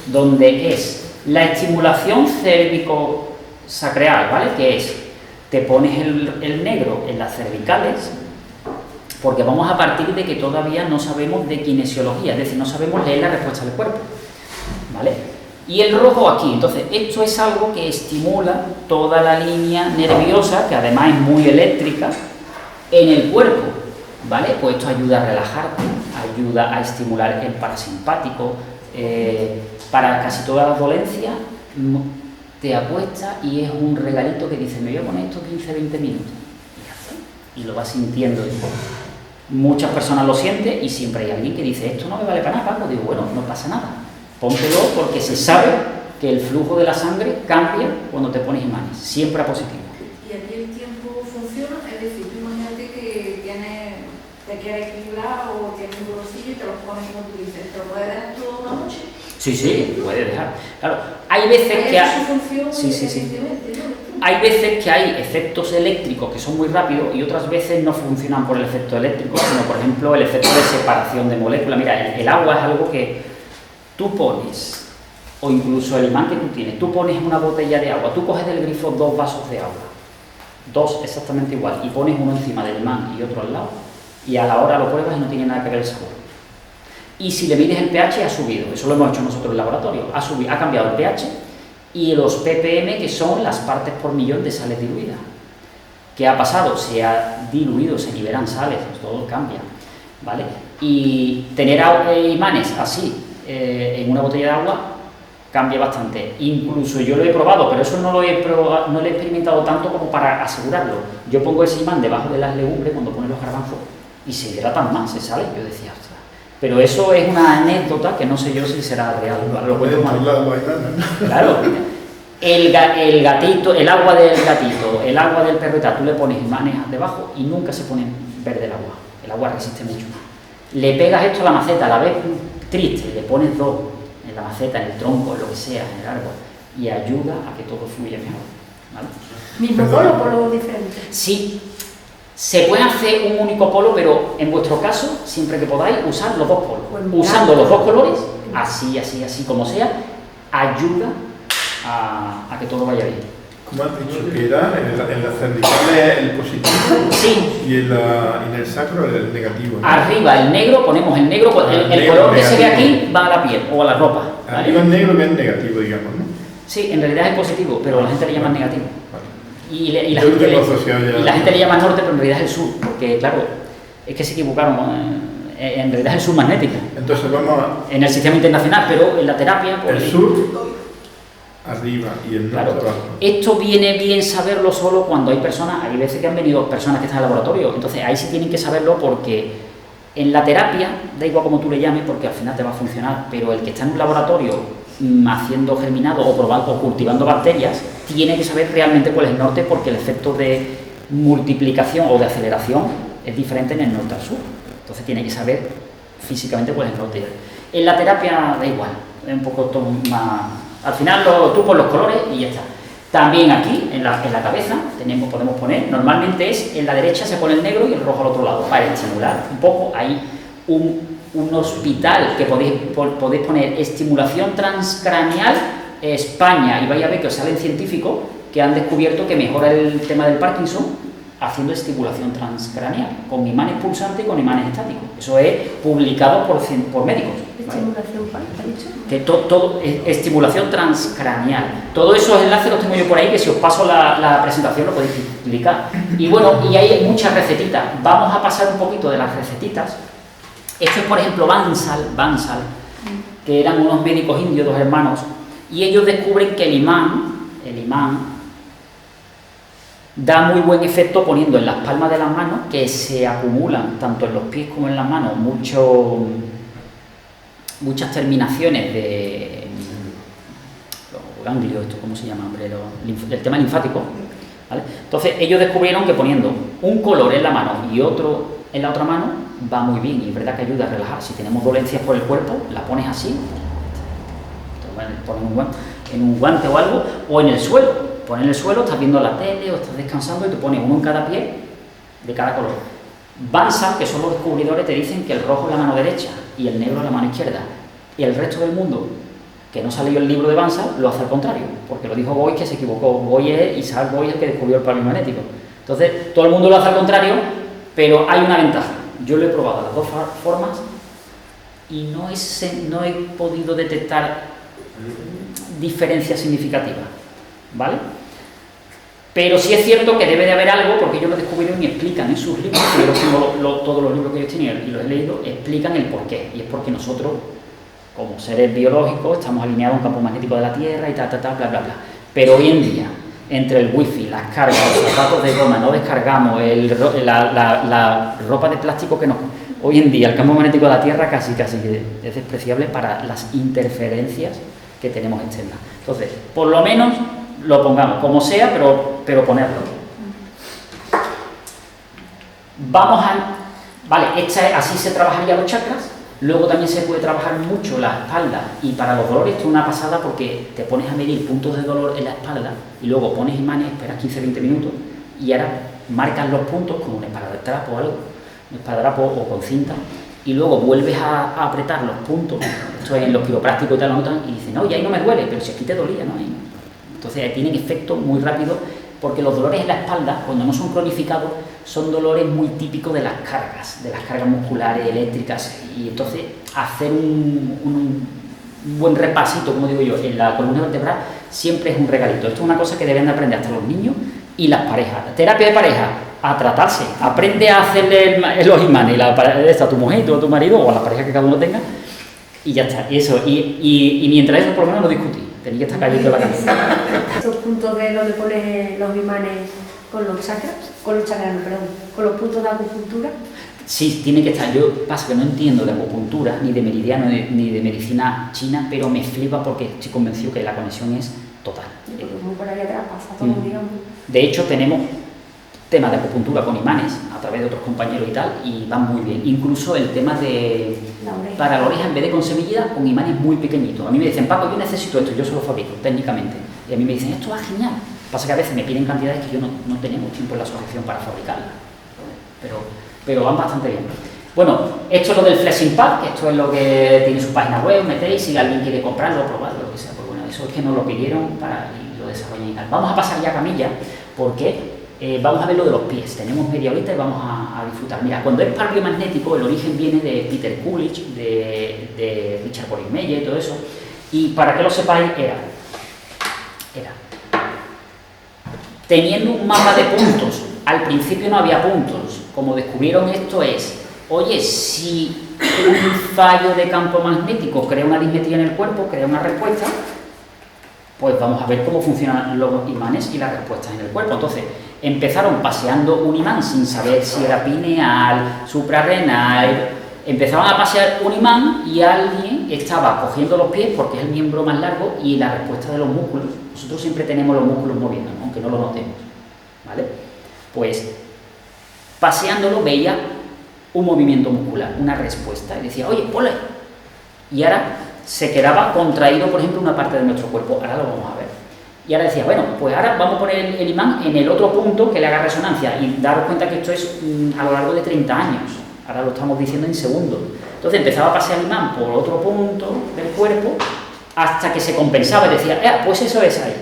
Speaker 1: donde es la estimulación cérvico-sacral, ¿vale? Que es, te pones el negro en las cervicales, porque vamos a partir de que todavía no sabemos de kinesiología, es decir, no sabemos leer la respuesta del cuerpo, ¿vale? Y el rojo aquí, entonces esto es algo que estimula toda la línea nerviosa, que además es muy eléctrica, en el cuerpo, ¿vale? Pues esto ayuda a relajarte, ayuda a estimular el parasimpático, para casi todas las dolencias te acuestas y es un regalito que dice, me voy a poner esto 15-20 minutos, y ya está, y lo vas sintiendo. Muchas personas lo sienten y siempre hay alguien que dice, esto no me vale para nada, Paco. Digo, bueno, no pasa nada, póntelo porque se sabe que el flujo de la sangre cambia cuando te pones imanes, siempre a positivo.
Speaker 5: ¿Y aquí el tiempo funciona? Es decir, tú imagínate que te quieres equilibrar o tienes un bolsillo y te lo pones como tú dices, ¿te lo puedes dejar toda una noche?
Speaker 1: Sí, puede dejar. Claro, hay veces que
Speaker 5: su función
Speaker 1: sí.
Speaker 5: evidentemente, ¿no?
Speaker 1: Hay veces que hay efectos eléctricos que son muy rápidos y otras veces no funcionan por el efecto eléctrico, sino por ejemplo el efecto de separación de moléculas. Mira, el agua es algo que tú pones, o incluso el imán que tú tienes, tú pones una botella de agua, tú coges del grifo 2 vasos de agua, 2 exactamente igual, y pones uno encima del imán y otro al lado, y a la hora lo pruebas y no tiene nada que ver el sabor. Y si le mides el pH, ha subido, eso lo hemos hecho nosotros en el laboratorio, ha cambiado el pH, y los ppm, que son las partes por millón de sales diluidas. ¿Qué ha pasado? Se ha diluido, se liberan sales, todo cambia, ¿vale? Y tener imanes así en una botella de agua cambia bastante. Incluso yo lo he probado, pero eso no lo he experimentado tanto como para asegurarlo. Yo pongo ese imán debajo de las legumbres cuando ponen los garbanzos y se hidratan más, se sale. Yo decía, ostras. Pero eso es una anécdota que no sé yo si será real. Lo cuento mal. Claro. El gatito, el agua del gatito, el agua del perro y tal, tú le pones imanes debajo y nunca se pone verde el agua. El agua resiste mucho más. Le pegas esto a la maceta, la ves triste, le pones 2 en la maceta, en el tronco, en lo que sea, en el árbol, y ayuda a que todo fluya mejor, ¿vale?
Speaker 3: ¿Mismo polo o polo diferente?
Speaker 1: Sí, se puede hacer un único polo, pero en vuestro caso, siempre que podáis, usar los 2 polos. Usando los 2 colores, así como sea, ayuda a que todo vaya bien.
Speaker 2: ¿Cómo has dicho que era? En la cervical el positivo,
Speaker 1: Sí.
Speaker 2: Y en el sacro el negativo, ¿no?
Speaker 1: Arriba el negro, ponemos el negro, el color que se ve aquí va a la piel o a la ropa, ¿vale?
Speaker 2: Arriba el negro que es negativo, digamos, ¿no?
Speaker 1: Sí, en realidad es positivo, pero la gente le llama negativo.
Speaker 2: Vale.
Speaker 1: Y la
Speaker 2: Yo
Speaker 1: gente
Speaker 2: lo tengo asociado ya.
Speaker 1: y la gente le llama norte, pero en realidad es el sur, porque claro, es que se equivocaron, en realidad es el sur magnética,
Speaker 2: Entonces vamos a...
Speaker 1: en el sistema internacional, pero en la terapia... pues,
Speaker 2: El sur arriba y el norte
Speaker 1: claro,
Speaker 2: abajo.
Speaker 1: esto viene bien saberlo solo cuando hay personas, hay veces que han venido personas que están en el laboratorio, entonces ahí sí tienen que saberlo porque en la terapia, da igual como tú le llames, porque al final te va a funcionar, pero el que está en un laboratorio haciendo germinado o probando o cultivando bacterias, tiene que saber realmente cuál es el norte porque el efecto de multiplicación o de aceleración es diferente en el norte al sur, entonces tiene que saber físicamente cuál es el norte. En la terapia da igual, es un poco más... Al final tú pon los colores y ya está. También aquí, en la cabeza, podemos poner, normalmente en la derecha se pone el negro y el rojo al otro lado, para estimular un poco. Hay un hospital que podéis poner estimulación transcraneal España, y vais a ver que os salen científicos que han descubierto que mejora el tema del Parkinson haciendo estimulación transcraneal, con imanes pulsantes y con imanes estáticos. Eso es publicado por médicos.
Speaker 3: ¿Estimulación cuál? ¿Te ha dicho?
Speaker 1: Que todo estimulación transcraneal. Todos esos enlaces los tengo yo por ahí, que si os paso la presentación lo podéis clicar. Y bueno, y hay muchas recetitas. Vamos a pasar un poquito de las recetitas. Esto es, por ejemplo, Bansal, que eran unos médicos indios, dos hermanos, y ellos descubren que el imán da muy buen efecto poniendo en las palmas de las manos, que se acumulan tanto en los pies como en las manos muchas terminaciones de los ganglios, esto cómo se llama, hombre, el tema linfático, ¿vale? Entonces ellos descubrieron que poniendo un color en la mano y otro en la otra mano va muy bien, y es verdad que ayuda a relajar. Si tenemos dolencias por el cuerpo, la pones así, pones en un guante o algo, o en el suelo. Pones en el suelo, estás viendo la tele o estás descansando y te pones uno en cada pie de cada color. Bansal, que son los descubridores, te dicen que el rojo es la mano derecha y el negro es la mano izquierda. Y el resto del mundo, que no salió el libro de Bansal, lo hace al contrario, porque lo dijo Boyce, que se equivocó. Isaac Boyce, el que descubrió el plasma magnético. Entonces, todo el mundo lo hace al contrario, pero hay una ventaja. Yo lo he probado las dos formas y no he podido detectar diferencias significativas, ¿vale? Pero sí es cierto que debe de haber algo, porque ellos lo descubrieron y explican en sus libros, que yo tengo todos los libros que ellos tienen y los he leído, explican el porqué. Y es porque nosotros, como seres biológicos, estamos alineados a un campo magnético de la Tierra y bla, bla, bla. Pero hoy en día, entre el wifi, las cargas, los zapatos de goma, no descargamos, la ropa de plástico que nos... Hoy en día el campo magnético de la Tierra casi es despreciable para las interferencias que tenemos externas. Entonces, por lo menos lo pongamos, como sea, pero ponerlo. Vale, así se trabajaría los chakras. Luego también se puede trabajar mucho la espalda, y para los dolores esto es una pasada, porque te pones a medir puntos de dolor en la espalda y luego pones imanes, esperas 15-20 minutos y ahora marcas los puntos con un esparadrapo o algo, un esparadrapo o con cinta, y luego vuelves a apretar los puntos. Esto es en los quiroprácticos y tal, lo notan y dicen, no, y ahí no me duele, pero si aquí te dolía, ¿no? Entonces tienen efecto muy rápido, porque los dolores en la espalda, cuando no son cronificados, son dolores muy típicos de las cargas musculares, eléctricas, y entonces hacer un buen repasito, como digo yo, en la columna vertebral siempre es un regalito. Esto es una cosa que deben de aprender hasta los niños y las parejas. La terapia de pareja, a tratarse, aprende a hacerle los imanes a tu mujer y a tu marido, o a la pareja que cada uno tenga, y ya está, eso, y mientras eso, por lo menos no discutís, tenéis que estar cayendo la cabeza.
Speaker 3: Estos puntos de donde pones los imanes con los puntos de acupuntura.
Speaker 1: Sí, tiene que estar. Yo pasa que no entiendo de acupuntura, ni de meridiano, ni de medicina china, pero me flipa porque estoy convencido que la conexión es total.
Speaker 3: Por ahí atrás pasa todo, digamos.
Speaker 1: De hecho, tenemos temas de acupuntura con imanes a través de otros compañeros y tal, y van muy bien. Incluso el tema de para la oreja, en vez de con semilla, con imanes muy pequeñitos. A mí me dicen, Paco, yo necesito esto, yo se lo fabrico técnicamente. Y a mí me dicen, esto va genial. Pasa que a veces me piden cantidades que yo no tenemos tiempo en la asociación para fabricarlas. Pero van bastante bien. Bueno, esto es lo del Flexing Pad, que esto es lo que tiene su página web, metéis, si alguien quiere comprarlo, probarlo, lo que sea. Pues bueno, eso es que nos lo pidieron y lo desarrollan y tal. Vamos a pasar ya a camilla, porque vamos a ver lo de los pies. Tenemos media horita y vamos a disfrutar. Mira, cuando es par biomagnético, el origen viene de Peter Coolidge, de Richard Boris-Meyer y todo eso. Y para que lo sepáis, era teniendo un mapa de puntos. Al principio no había puntos. Como descubrieron esto oye, si un fallo de campo magnético crea una dismetría en el cuerpo, crea una respuesta, pues vamos a ver cómo funcionan los imanes y las respuestas en el cuerpo. Entonces, empezaron paseando un imán sin saber si era pineal, suprarrenal. Empezaban a pasear un imán y alguien estaba cogiendo los pies, porque es el miembro más largo, y la respuesta de los músculos. Nosotros siempre tenemos los músculos moviendo, aunque no lo notemos, ¿vale? Pues paseándolo veía un movimiento muscular, una respuesta, y decía, oye, ponle. Y ahora se quedaba contraído, por ejemplo, una parte de nuestro cuerpo. Ahora lo vamos a ver. Y ahora decía, bueno, pues ahora vamos a poner el imán en el otro punto que le haga resonancia y daros cuenta que esto es a lo largo de 30 años. Ahora lo estamos diciendo en segundos. Entonces empezaba a pasear el imán por otro punto del cuerpo hasta que se compensaba y decía, pues eso es ahí.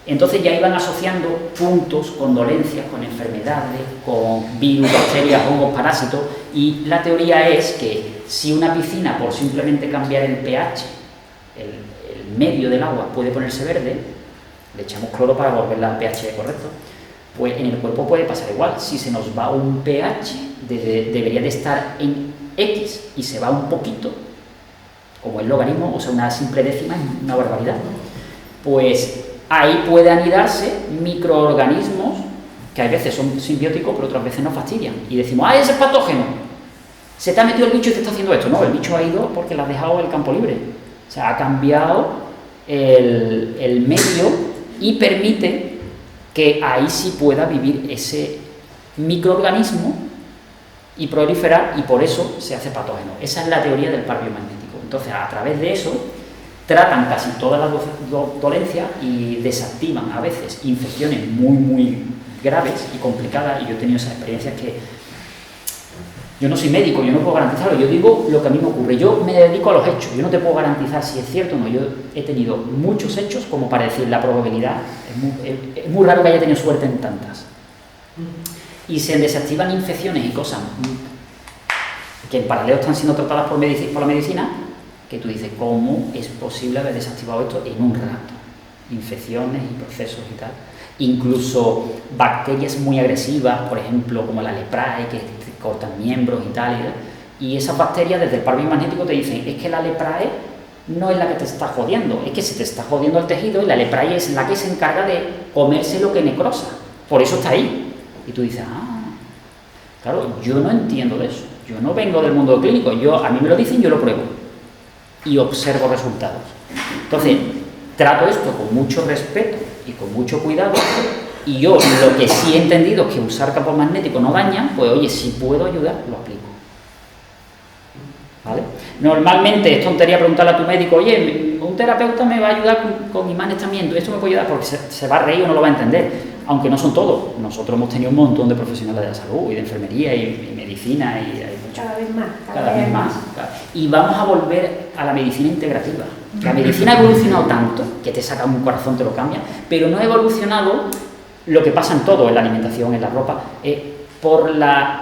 Speaker 1: Entonces ya iban asociando puntos con dolencias, con enfermedades, con virus, bacterias, hongos, parásitos. Y la teoría es que si una piscina, por simplemente cambiar el pH, el medio del agua puede ponerse verde, le echamos cloro para volverla al pH correcto, pues en el cuerpo puede pasar igual. Si se nos va un pH, debería de estar en X y se va un poquito, como el logaritmo, o sea, una simple décima, es una barbaridad, pues ahí puede anidarse microorganismos que a veces son simbióticos, pero otras veces nos fastidian. Y decimos, ese es patógeno. Se te ha metido el bicho y te está haciendo esto. No, el bicho ha ido porque le has dejado el campo libre. O sea, ha cambiado el medio y permite que ahí sí pueda vivir ese microorganismo y proliferar, y por eso se hace patógeno. Esa es la teoría del par biomagnético. Entonces, a través de eso, tratan casi todas las dolencias y desactivan a veces infecciones muy, muy graves y complicadas, y yo he tenido esas experiencias que yo no soy médico, yo no puedo garantizarlo, yo digo lo que a mí me ocurre, yo me dedico a los hechos, yo no te puedo garantizar si es cierto o no, yo he tenido muchos hechos como para decir la probabilidad, es muy raro que haya tenido suerte en tantas. Y se desactivan infecciones y cosas que en paralelo están siendo tratadas por la medicina, que tú dices, ¿cómo es posible haber desactivado esto en un rato? Infecciones y procesos y tal. Incluso bacterias muy agresivas, por ejemplo, como la leprae, que te cortan miembros y tal. Y esas bacterias, desde el par biomagnético, te dicen, es que la leprae no es la que te está jodiendo, es que se te está jodiendo el tejido y la leprae es la que se encarga de comerse lo que necrosa. Por eso está ahí. Y tú dices, claro, yo no entiendo de eso. Yo no vengo del mundo clínico. A mí me lo dicen, yo lo pruebo. Y observo resultados. Entonces, trato esto con mucho respeto y con mucho cuidado, y yo lo que sí he entendido es que usar campos magnéticos no daña, pues oye, si puedo ayudar, lo aplico. ¿Vale? Normalmente es tontería preguntarle a tu médico, oye, un terapeuta me va a ayudar con imanes también, esto me puede ayudar, porque se va a reír o no lo va a entender, aunque no son todos. Nosotros hemos tenido un montón de profesionales de la salud y de enfermería y medicina y hay mucho. Cada vez más. Y vamos a volver a la medicina integrativa. La medicina ha evolucionado tanto que te saca un corazón, te lo cambia, pero no ha evolucionado lo que pasa en todo, en la alimentación, en la ropa, por la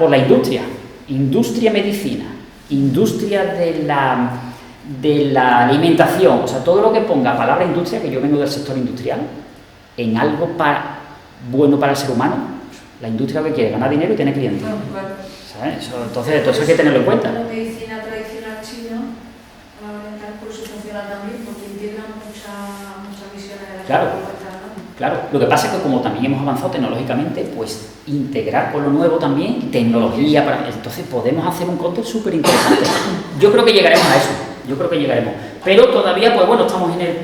Speaker 1: industria medicina, industria de la alimentación, o sea, todo lo que ponga palabra industria, que yo vengo del sector industrial, en algo bueno para el ser humano, la industria que quiere ganar dinero y tener clientes. ¿Sabes? Entonces, todo eso hay que tenerlo en cuenta.
Speaker 5: La medicina tradicional china, por eso funciona también, porque integra muchas visiones de la
Speaker 1: Claro, lo que pasa es que como también hemos avanzado tecnológicamente, pues integrar con lo nuevo también tecnología, entonces podemos hacer un cóctel súper interesante. Yo creo que llegaremos a eso, pero todavía, pues bueno, estamos en el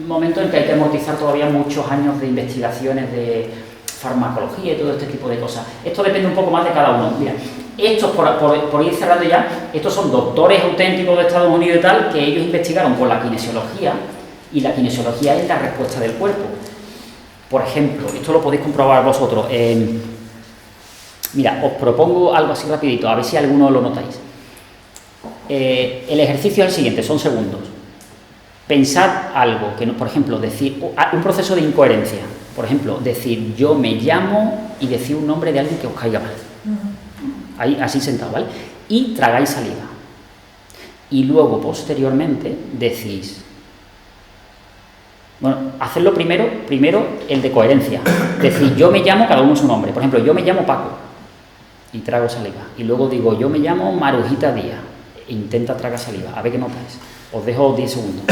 Speaker 1: momento en que hay que amortizar todavía muchos años de investigaciones de farmacología y todo este tipo de cosas. Esto depende un poco más de cada uno. Mira, estos, por ir cerrando ya, estos son doctores auténticos de Estados Unidos y tal, que ellos investigaron con la kinesiología, y la kinesiología es la respuesta del cuerpo. Por ejemplo, esto lo podéis comprobar vosotros. Mira, os propongo algo así rapidito, a ver si alguno lo notáis. El ejercicio es el siguiente, son segundos. Pensad algo, que por ejemplo, decir un proceso de incoherencia. Por ejemplo, decir yo me llamo y decir un nombre de alguien que os caiga mal. Ahí, así sentado, ¿vale? Y tragáis saliva. Y luego, posteriormente, decís... Bueno, hacedlo primero el de coherencia. Decir, yo me llamo, cada uno su nombre. Por ejemplo, yo me llamo Paco y trago saliva. Y luego digo, yo me llamo Marujita Díaz. Intenta tragar saliva. A ver qué notáis. Os dejo 10 segundos.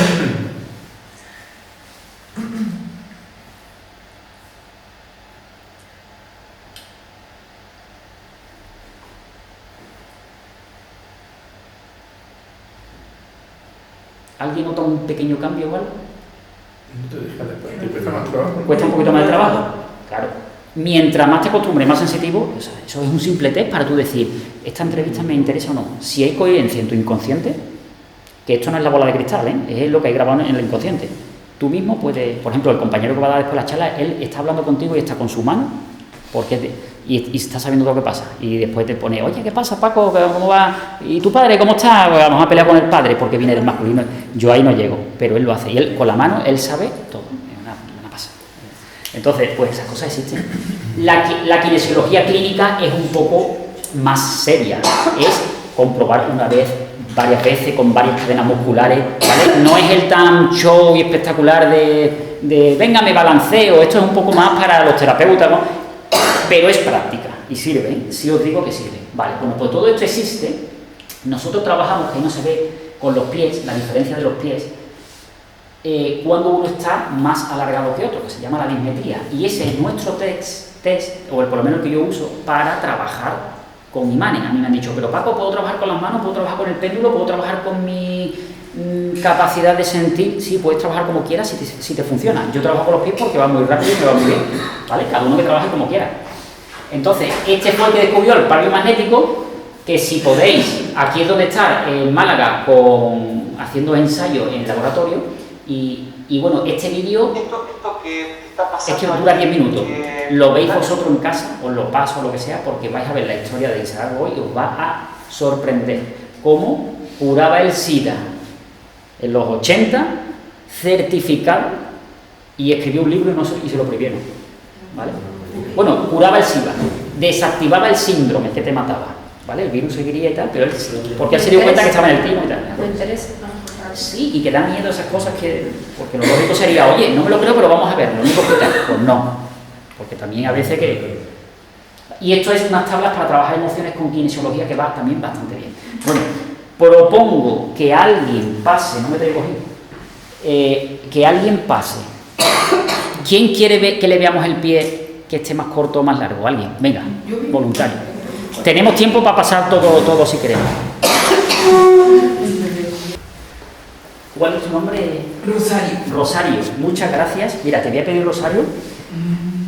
Speaker 1: ¿Alguien nota un pequeño cambio o algo?
Speaker 2: No te deja después, te cuesta más trabajo.
Speaker 1: ¿Cuesta un poquito más de trabajo? Claro. Mientras más te acostumbres, más sensitivo, eso es un simple test para tú decir, esta entrevista me interesa o no. Si hay coherencia en tu inconsciente, que esto no es la bola de cristal, es lo que hay grabado en el inconsciente. Tú mismo puedes, por ejemplo, el compañero que va a dar después la charla, él está hablando contigo y está con su mano, y está sabiendo todo lo que pasa. Y después te pone, oye, ¿qué pasa, Paco? ¿Cómo va? ¿Y tu padre cómo está? Pues vamos a pelear con el padre porque viene del masculino. Yo ahí no llego, pero él lo hace. Y él, con la mano, él sabe todo. Es una pasada. Entonces, pues esas cosas existen. La kinesiología clínica es un poco más seria. Es comprobar una vez, varias veces, con varias cadenas musculares, ¿vale? No es el tan show y espectacular de venga, me balanceo. Esto es un poco más para los terapeutas, ¿no? Pero es práctica y sirve, ¿eh? Sí os digo que sirve. Vale, bueno, pues todo esto existe. Nosotros trabajamos, que ahí no se ve, con los pies, la diferencia de los pies, cuando uno está más alargado que otro, que se llama la dismetría. Y ese es nuestro test, o por lo menos el que yo uso, para trabajar con imanes. A mí me han dicho, pero Paco, ¿puedo trabajar con las manos? ¿Puedo trabajar con el péndulo? ¿Puedo trabajar con mi capacidad de sentir? Sí, puedes trabajar como quieras si te funciona. Yo trabajo con los pies porque va muy rápido y me va muy bien, ¿vale? Cada uno que trabaje como quiera. Entonces, este fue el que descubrió el palio magnético, que si podéis, aquí es donde está en Málaga haciendo ensayos en el laboratorio, y bueno, este vídeo es que dura 10 minutos. Lo veis vosotros en casa, os lo paso o lo que sea, porque vais a ver la historia de Isaac hoy y os va a sorprender cómo curaba el SIDA en los 80, certificado, y escribió un libro y se lo prohibieron, ¿vale? Bueno, curaba el SIDA, desactivaba el síndrome que te mataba, ¿vale? El virus seguiría y tal, pero él, porque él se dio cuenta que estaba en el timo y tal.
Speaker 3: Me interesa.
Speaker 1: Sí, y que da miedo esas cosas porque lo lógico sería, oye, no me lo creo, pero vamos a ver, lo único que tal. Pues no, porque también a veces que... Y esto es unas tablas para trabajar emociones con kinesiología que va también bastante bien. Bueno, propongo que alguien pase, no me tengo que coger, que alguien pase. ¿Quién quiere que le veamos el pie que esté más corto o más largo? ¿Alguien? Venga, voluntario. Tenemos tiempo para pasar todo si queremos. ¿Cuál es tu nombre?
Speaker 6: Rosario.
Speaker 1: Rosario, muchas gracias. Mira, te voy a pedir, Rosario,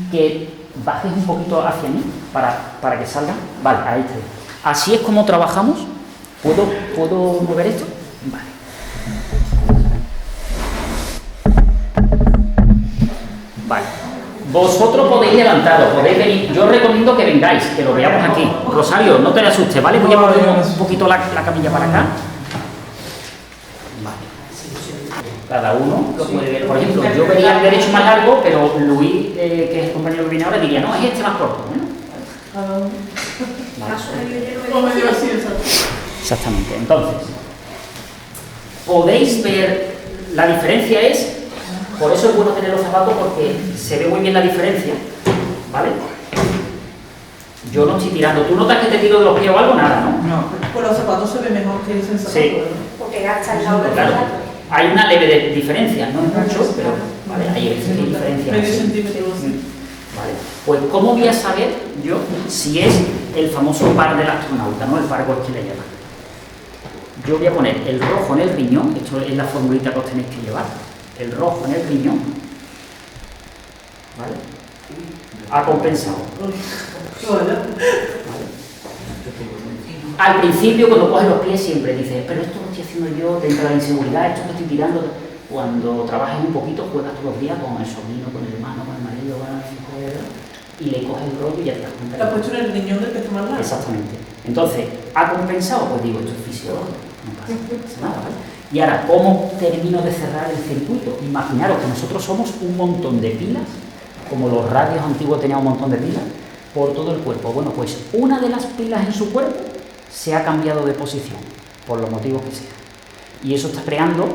Speaker 1: que bajes un poquito hacia mí para que salga. Vale, ahí está. Así es como trabajamos. ¿Puedo mover esto? Vale. Vale. Vosotros podéis levantaros, podéis venir. Yo recomiendo que vengáis, que lo veamos aquí. Rosario, no te asustes, ¿vale? Voy a mover un poquito la camilla para acá. Cada uno lo puede ver. Por ejemplo, yo vería el derecho más largo, pero Luis, que es el compañero que viene ahora, diría, no, es este más corto. ¿No? Vale. Exactamente. Entonces, podéis ver, la diferencia es, por eso es bueno tener los zapatos, porque se ve muy bien la diferencia, ¿vale? Yo no estoy tirando. ¿Tú notas que te tiro de los pies o algo? Nada, ¿no?
Speaker 6: No, con los zapatos se ve mejor que ese zapato.
Speaker 1: Sí.
Speaker 3: Porque gasta el lado del
Speaker 1: Claro.
Speaker 3: zapato.
Speaker 1: Hay una leve diferencia, no es mucho, pero ¿vale? Hay veces que hay diferencias.
Speaker 6: Medio centímetro.
Speaker 1: Vale. Pues, ¿cómo voy a saber yo si es el famoso par del astronauta, ¿no? El par que le llaman. Yo voy a poner el rojo en el riñón, esto es la formulita que os tenéis que llevar. El rojo en el riñón, ¿vale? Ha compensado. ¿Vale? Al principio, cuando coges los pies, siempre dices, pero esto lo estoy haciendo yo dentro de la inseguridad, esto que estoy tirando. Cuando trabajas un poquito, juegas todos los días con el sobrino, con el hermano, con el marido, con el hijo, y le coges el rollo y ya te das cuenta.
Speaker 6: ¿Te has puesto en el riñón del que está más largo?
Speaker 1: Exactamente. Entonces, ¿ha compensado? Pues digo, esto es fisiológico, no pasa nada, ¿vale? Y ahora, ¿cómo termino de cerrar el circuito? Imaginaros que nosotros somos un montón de pilas, como los radios antiguos tenían un montón de pilas, por todo el cuerpo. Bueno, pues una de las pilas en su cuerpo se ha cambiado de posición, por los motivos que sea. Y eso está creando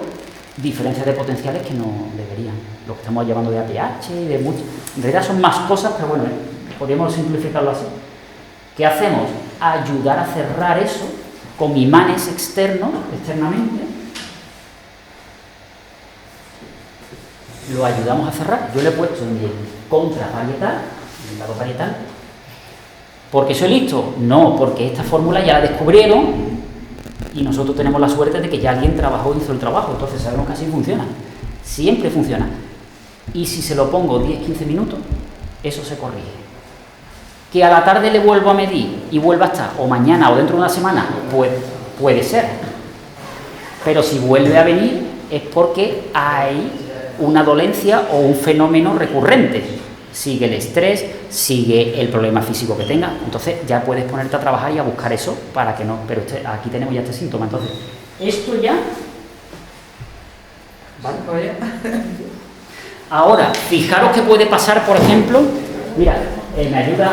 Speaker 1: diferencias de potenciales que no deberían. Lo que estamos llamando de APH y de mucho. En realidad son más cosas, pero bueno, podríamos simplificarlo así. ¿Qué hacemos? Ayudar a cerrar eso con imanes externamente. Lo ayudamos a cerrar. Yo le he puesto en el contraparietal, en el lado parietal. ¿Porque soy listo? No, porque esta fórmula ya la descubrieron y nosotros tenemos la suerte de que ya alguien trabajó y hizo el trabajo, entonces sabemos que así funciona. Siempre funciona. Y si se lo pongo 10-15 minutos, eso se corrige. Que a la tarde le vuelvo a medir y vuelva a estar, o mañana o dentro de una semana, pues puede ser. Pero si vuelve a venir es porque hay una dolencia o un fenómeno recurrente. Sigue el estrés, sigue el problema físico que tenga, entonces ya puedes ponerte a trabajar y a buscar eso para que no, pero aquí tenemos ya este síntoma, entonces esto ya, ¿vale? Ahora, fijaros que puede pasar, por ejemplo, mira, me ayuda,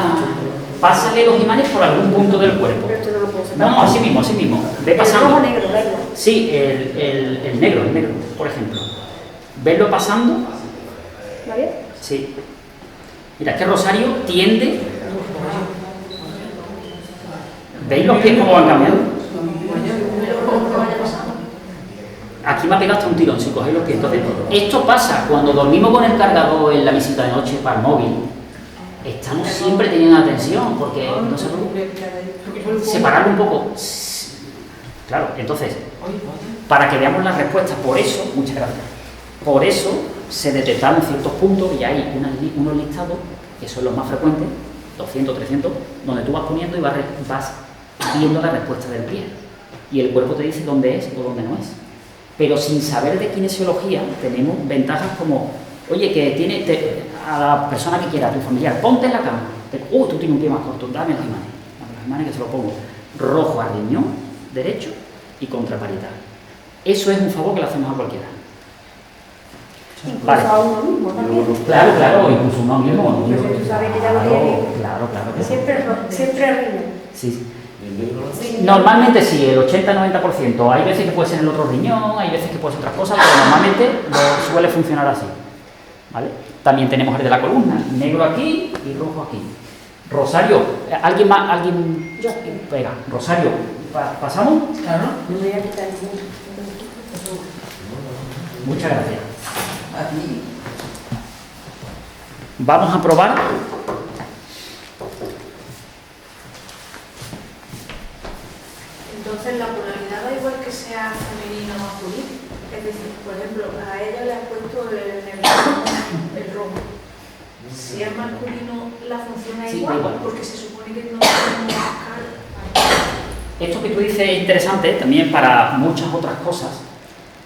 Speaker 1: pásale los imanes por algún punto del cuerpo.
Speaker 3: Pero esto no lo puedo sacar.
Speaker 1: No, así mismo, ve
Speaker 3: El
Speaker 1: pasando.
Speaker 3: rojo negro, da igual.
Speaker 1: Sí, el negro, por ejemplo. Verlo pasando.
Speaker 3: ¿Vale?
Speaker 1: Sí. Mira, es que Rosario tiende. ¿Veis los pies cómo van cambiando? Aquí me ha pegado hasta un tirón si cogéis los pies. Entonces, esto pasa cuando dormimos con el cargador en la visita de noche para el móvil. Estamos siempre teniendo atención porque no se puede separarlo un poco. Claro, entonces, para que veamos las respuestas, por eso, muchas gracias, por eso se detectaron ciertos puntos y hay unos listados que son los más frecuentes, 200, 300, donde tú vas poniendo y vas viendo la respuesta del pie. Y el cuerpo te dice dónde es o dónde no es. Pero sin saber de kinesiología, tenemos ventajas como, oye, que a la persona que quiera, a tu familiar, ponte en la cama. Tú tienes un pie más corto, dame los imanes que se lo pongo. Rojo a riñón derecho y contraparietal. Eso es un favor que le hacemos a cualquiera.
Speaker 3: Incluso
Speaker 1: Vale.
Speaker 3: a uno mismo también.
Speaker 1: Claro, incluso uno mismo.
Speaker 3: Entonces tú sabes que ya lo tiene.
Speaker 1: Claro.
Speaker 3: Siempre arriba.
Speaker 1: Sí. Normalmente sí, el 80-90%. Hay veces que puede ser en el otro riñón, hay veces que puede ser otras cosas, pero normalmente suele funcionar así. ¿Vale? También tenemos el de la columna, negro aquí y rojo aquí. Rosario, ¿alguien más?
Speaker 3: Yo.
Speaker 1: Venga, Rosario, ¿pasamos?
Speaker 6: Claro.
Speaker 3: No me voy a quitar ningún.
Speaker 1: Muchas gracias. Vamos a probar.
Speaker 5: Entonces la polaridad da igual que sea femenino o masculino. Es decir, por ejemplo, a ella le has puesto el rojo. Si es masculino, la función es
Speaker 1: Sí,
Speaker 5: igual,
Speaker 1: da igual.
Speaker 5: porque se supone que no tenemos cara.
Speaker 1: Esto que tú dices es interesante también para muchas otras cosas,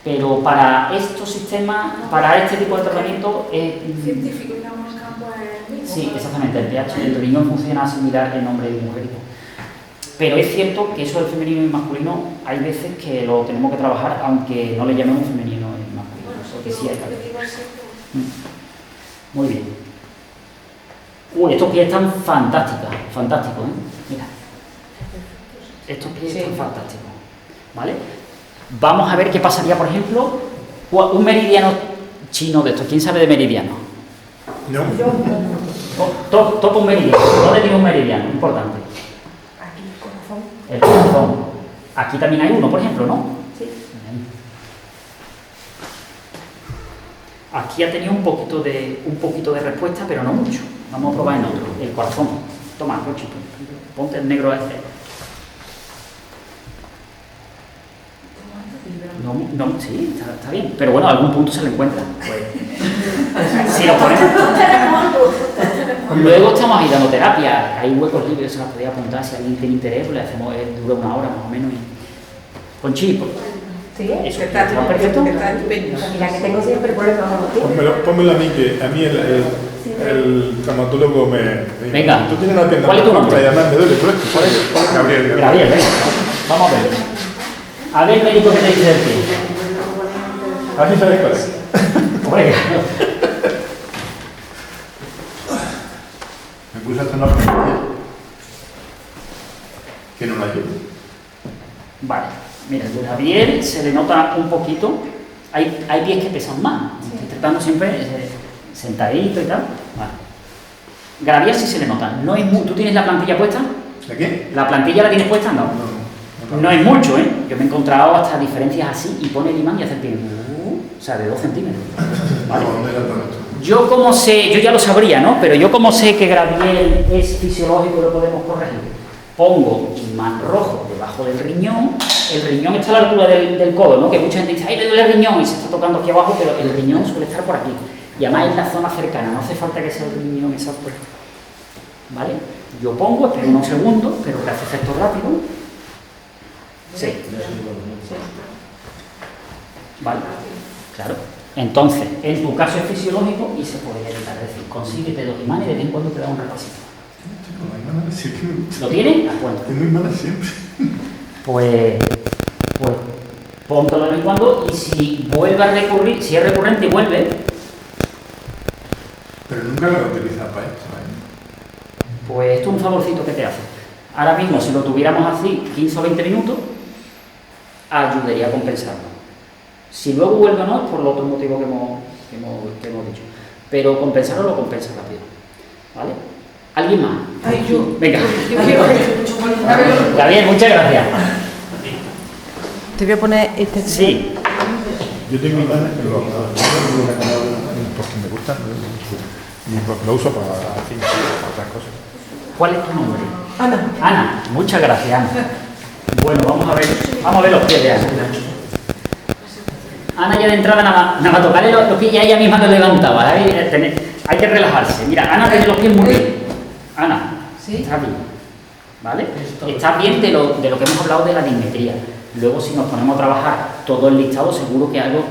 Speaker 1: pero para estos sistemas, para este tipo de tratamiento es...
Speaker 5: Científico, digamos, el campo es el mismo.
Speaker 1: Sí, exactamente, el pH del riñón funciona similar en hombre y mujer. Pero es cierto que eso del femenino y masculino hay veces que lo tenemos que trabajar aunque no le llamemos femenino y masculino, porque sí hay que... Muy bien. Uy, estos pies están fantásticos, Mira. Estos pies están fantásticos. ¿Vale? Vamos a ver qué pasaría, por ejemplo, un meridiano chino de estos. ¿Quién sabe de meridiano?
Speaker 2: No.
Speaker 1: Toca un meridiano. ¿Dónde tiene un meridiano? Importante.
Speaker 3: Aquí, corazón.
Speaker 1: El corazón. Aquí también hay uno, por ejemplo, ¿no?
Speaker 3: Sí.
Speaker 1: Aquí ha tenido un poquito de respuesta, pero no mucho. Vamos a probar en otro. El corazón. Toma, Rochi, ponte el negro este. No, sí, está bien. Pero bueno, a algún punto se le encuentra. Pues, si lo ponemos. Luego estamos ahí dando terapia. Hay huecos libres, se las podía apuntar. Si alguien tiene interés, pues le hacemos, dura una hora más o menos. Conchi,
Speaker 3: Sí,
Speaker 1: eso
Speaker 6: Está
Speaker 1: está perfecto.
Speaker 6: estupendo.
Speaker 3: mira que tengo siempre problemas con los pies.
Speaker 2: Pónmelo a mí, que a mí el traumatólogo me...
Speaker 1: Venga.
Speaker 2: Tú tienes la pierna
Speaker 1: ¿Cuál es tu
Speaker 2: más corta
Speaker 1: nombre?
Speaker 2: y además me duele. ¿Cuál es? Gabriel.
Speaker 1: Gabriel, venga. Vamos a ver. A ver, médico, ¿qué te dice del pie?
Speaker 2: A ver si sabes cuál es.
Speaker 1: Hombre,
Speaker 2: Me puse hasta una pregunta que no la llevo.
Speaker 1: vale. Mira, el de Gabriel se le nota un poquito. Hay pies que pesan más. Estoy tratando siempre sentadito y tal. Vale. Gabriel sí se le nota. No es ¿Tú tienes la plantilla puesta?
Speaker 2: ¿De qué?
Speaker 1: ¿La plantilla la tienes puesta? No. No es mucho, ¿eh? Yo me he encontrado hasta diferencias así y pone el imán y hace el pie. O sea, de 2 centímetros. ¿Vale?
Speaker 2: ¿Dónde era todo esto?
Speaker 1: Yo como sé, yo ya lo sabría, ¿no? Pero yo como sé que Gabriel es fisiológico y lo podemos corregir. Pongo imán rojo debajo del riñón. El riñón está a la altura del codo, ¿no? Que mucha gente dice, ¡ay, me duele el riñón! Y se está tocando aquí abajo, pero el riñón suele estar por aquí. Y además es la zona cercana, no hace falta que sea el riñón exacto. ¿Vale? Yo pongo, espero unos segundos, pero que hace efecto rápido. Sí. ¿Vale? Claro. Entonces, en tu caso es fisiológico y se puede evitar. Es decir, consíguete 2 imanes y de vez en cuando te da un repasito. ¿Lo tienes? Bueno.
Speaker 2: Tengo imanes siempre.
Speaker 1: Pues póntelo de vez en cuando y si vuelve a recurrir, si es recurrente y vuelve,
Speaker 2: Pero nunca lo he utilizado para esto,
Speaker 1: pues esto es un favorcito que te hace. Ahora mismo, si lo tuviéramos así 15 o 20 minutos, ayudaría a compensarlo. Si luego vuelve o no, es por el otro motivo que hemos dicho. Pero compensarlo lo compensa rápido. ¿Vale? ¿Alguien más?
Speaker 6: Ay, yo.
Speaker 1: Venga.
Speaker 6: Yo quiero mucho más.
Speaker 1: Está bien, muchas gracias.
Speaker 6: Te voy a poner este.
Speaker 1: Sí.
Speaker 2: Yo tengo imanes, pero porque me gustan, lo uso para otras cosas.
Speaker 1: ¿Cuál es tu nombre?
Speaker 6: Ana.
Speaker 1: Ana. Muchas gracias, Ana. Bueno, vamos a ver los pies de Ana. Ana ya de entrada nada más tocarle los pies ya ella misma lo levantaba. Hay que relajarse. Mira, Ana tiene los pies muy bien. Ana,
Speaker 6: ¿Sí?
Speaker 1: estás bien. ¿Vale? Estás bien de lo que hemos hablado de la dismetría. Luego si nos ponemos a trabajar todo el listado, seguro que algo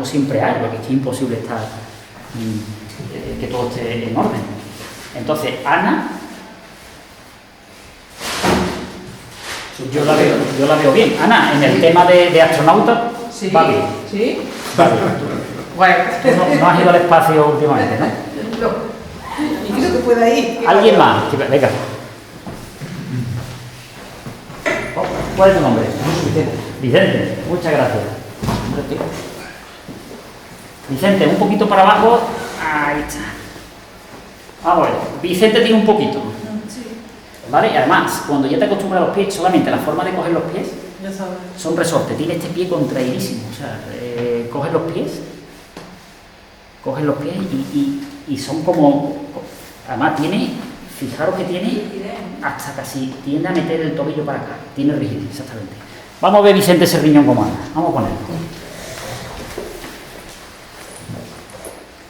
Speaker 1: siempre hay, porque es imposible estar que todo esté en orden. Entonces, Ana, yo la veo bien. Ana, en el tema de astronauta,
Speaker 6: Sí.
Speaker 1: va bien.
Speaker 6: ¿Sí?
Speaker 1: Va bien.
Speaker 6: Bueno.
Speaker 1: Tú no has ido al espacio últimamente, ¿no?
Speaker 6: No. Y creo que pueda ir.
Speaker 1: ¿Alguien más? Venga. ¿Cuál es tu nombre? Vicente. Muchas gracias. Vicente, un poquito para abajo. Ahí está. Vamos a ver. Vicente tiene un poquito. ¿Vale? Y además, cuando ya te acostumbras a los pies, solamente la forma de coger los pies
Speaker 6: Ya sabes.
Speaker 1: son resortes. Tiene este pie contraídísimo. O sea, coges los pies y son como... Además, fijaros que tiene hasta casi tiende a meter el tobillo para acá. Tiene rigidez, exactamente. Vamos a ver Vicente ese riñón como anda. Vamos a ponerlo.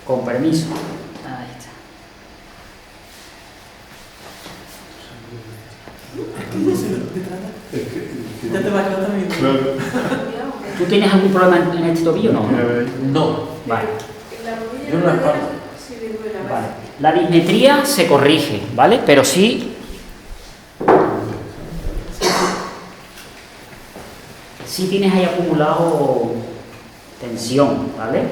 Speaker 1: Con permiso. Ahí está.
Speaker 6: Ya te va a quedar también.
Speaker 2: Claro.
Speaker 1: ¿Tú tienes algún problema en este tobillo o no?
Speaker 7: No,
Speaker 1: Vale.
Speaker 5: La rodilla
Speaker 7: yo no la espalda.
Speaker 5: sí le duele a
Speaker 1: Vale.
Speaker 5: veces.
Speaker 1: La dismetría se corrige, ¿vale? Pero sí tienes ahí acumulado tensión, ¿vale?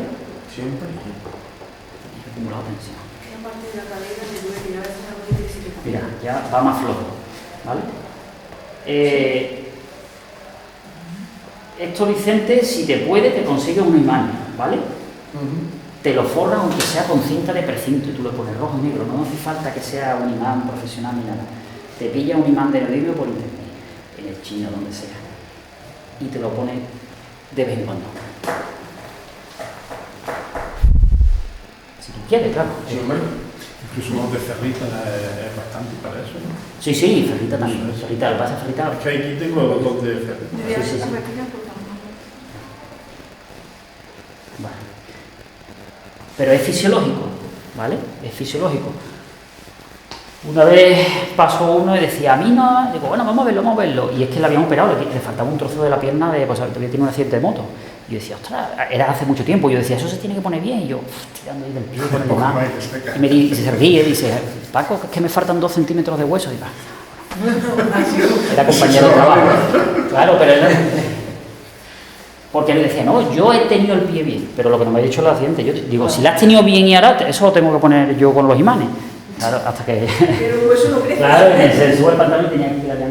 Speaker 7: siempre.
Speaker 1: Tienes acumulado tensión.
Speaker 5: Una parte de la cadera le duele y a veces la rodilla sí le duele.
Speaker 1: Mira, ya va más flojo, ¿vale? Esto, Vicente, si te puede, te consigue un imán, ¿vale? Te lo forras aunque sea con cinta de precinto y tú le pones rojo y negro, no hace falta que sea un imán profesional ni nada. Te pilla un imán de neodimio por internet, en el chino, donde sea, y te lo pones de vez en cuando. Si tú quieres, claro.
Speaker 7: Sí, hombre.
Speaker 2: Incluso los de ferrita es bastante para eso, ¿no?
Speaker 1: Sí, ferrita también. Ferrita, lo que pasa es ferrita.
Speaker 2: Es que aquí tengo los dos de ferrita.
Speaker 5: Debería
Speaker 1: Sí,
Speaker 5: ser
Speaker 1: sí.
Speaker 5: la pequeña porque no.
Speaker 1: Vale. Pero es fisiológico, ¿vale? Es fisiológico. Una vez pasó uno y decía, a mí no, digo, bueno, vamos a verlo. Y es que le habían operado, le faltaba un trozo de la pierna de, pues todavía tiene un accidente de moto. Y yo decía, ostras, era hace mucho tiempo. Y yo decía, eso se tiene que poner bien. Y yo, tirando ahí del pie con el demás. Y me dice, se ríe, dice, Paco, es que me faltan 2 centímetros de hueso. Y va. Era compañero de trabajo. Claro, pero él... Porque él decía, no, yo he tenido el pie bien, pero lo que no me ha dicho el accidente, yo digo, si lo has tenido bien y ahora, eso lo tengo que poner yo con los imanes. Claro, hasta que...
Speaker 5: Pero el hueso no crece.
Speaker 1: Claro, se sube el pantalón y tenía que ir allá.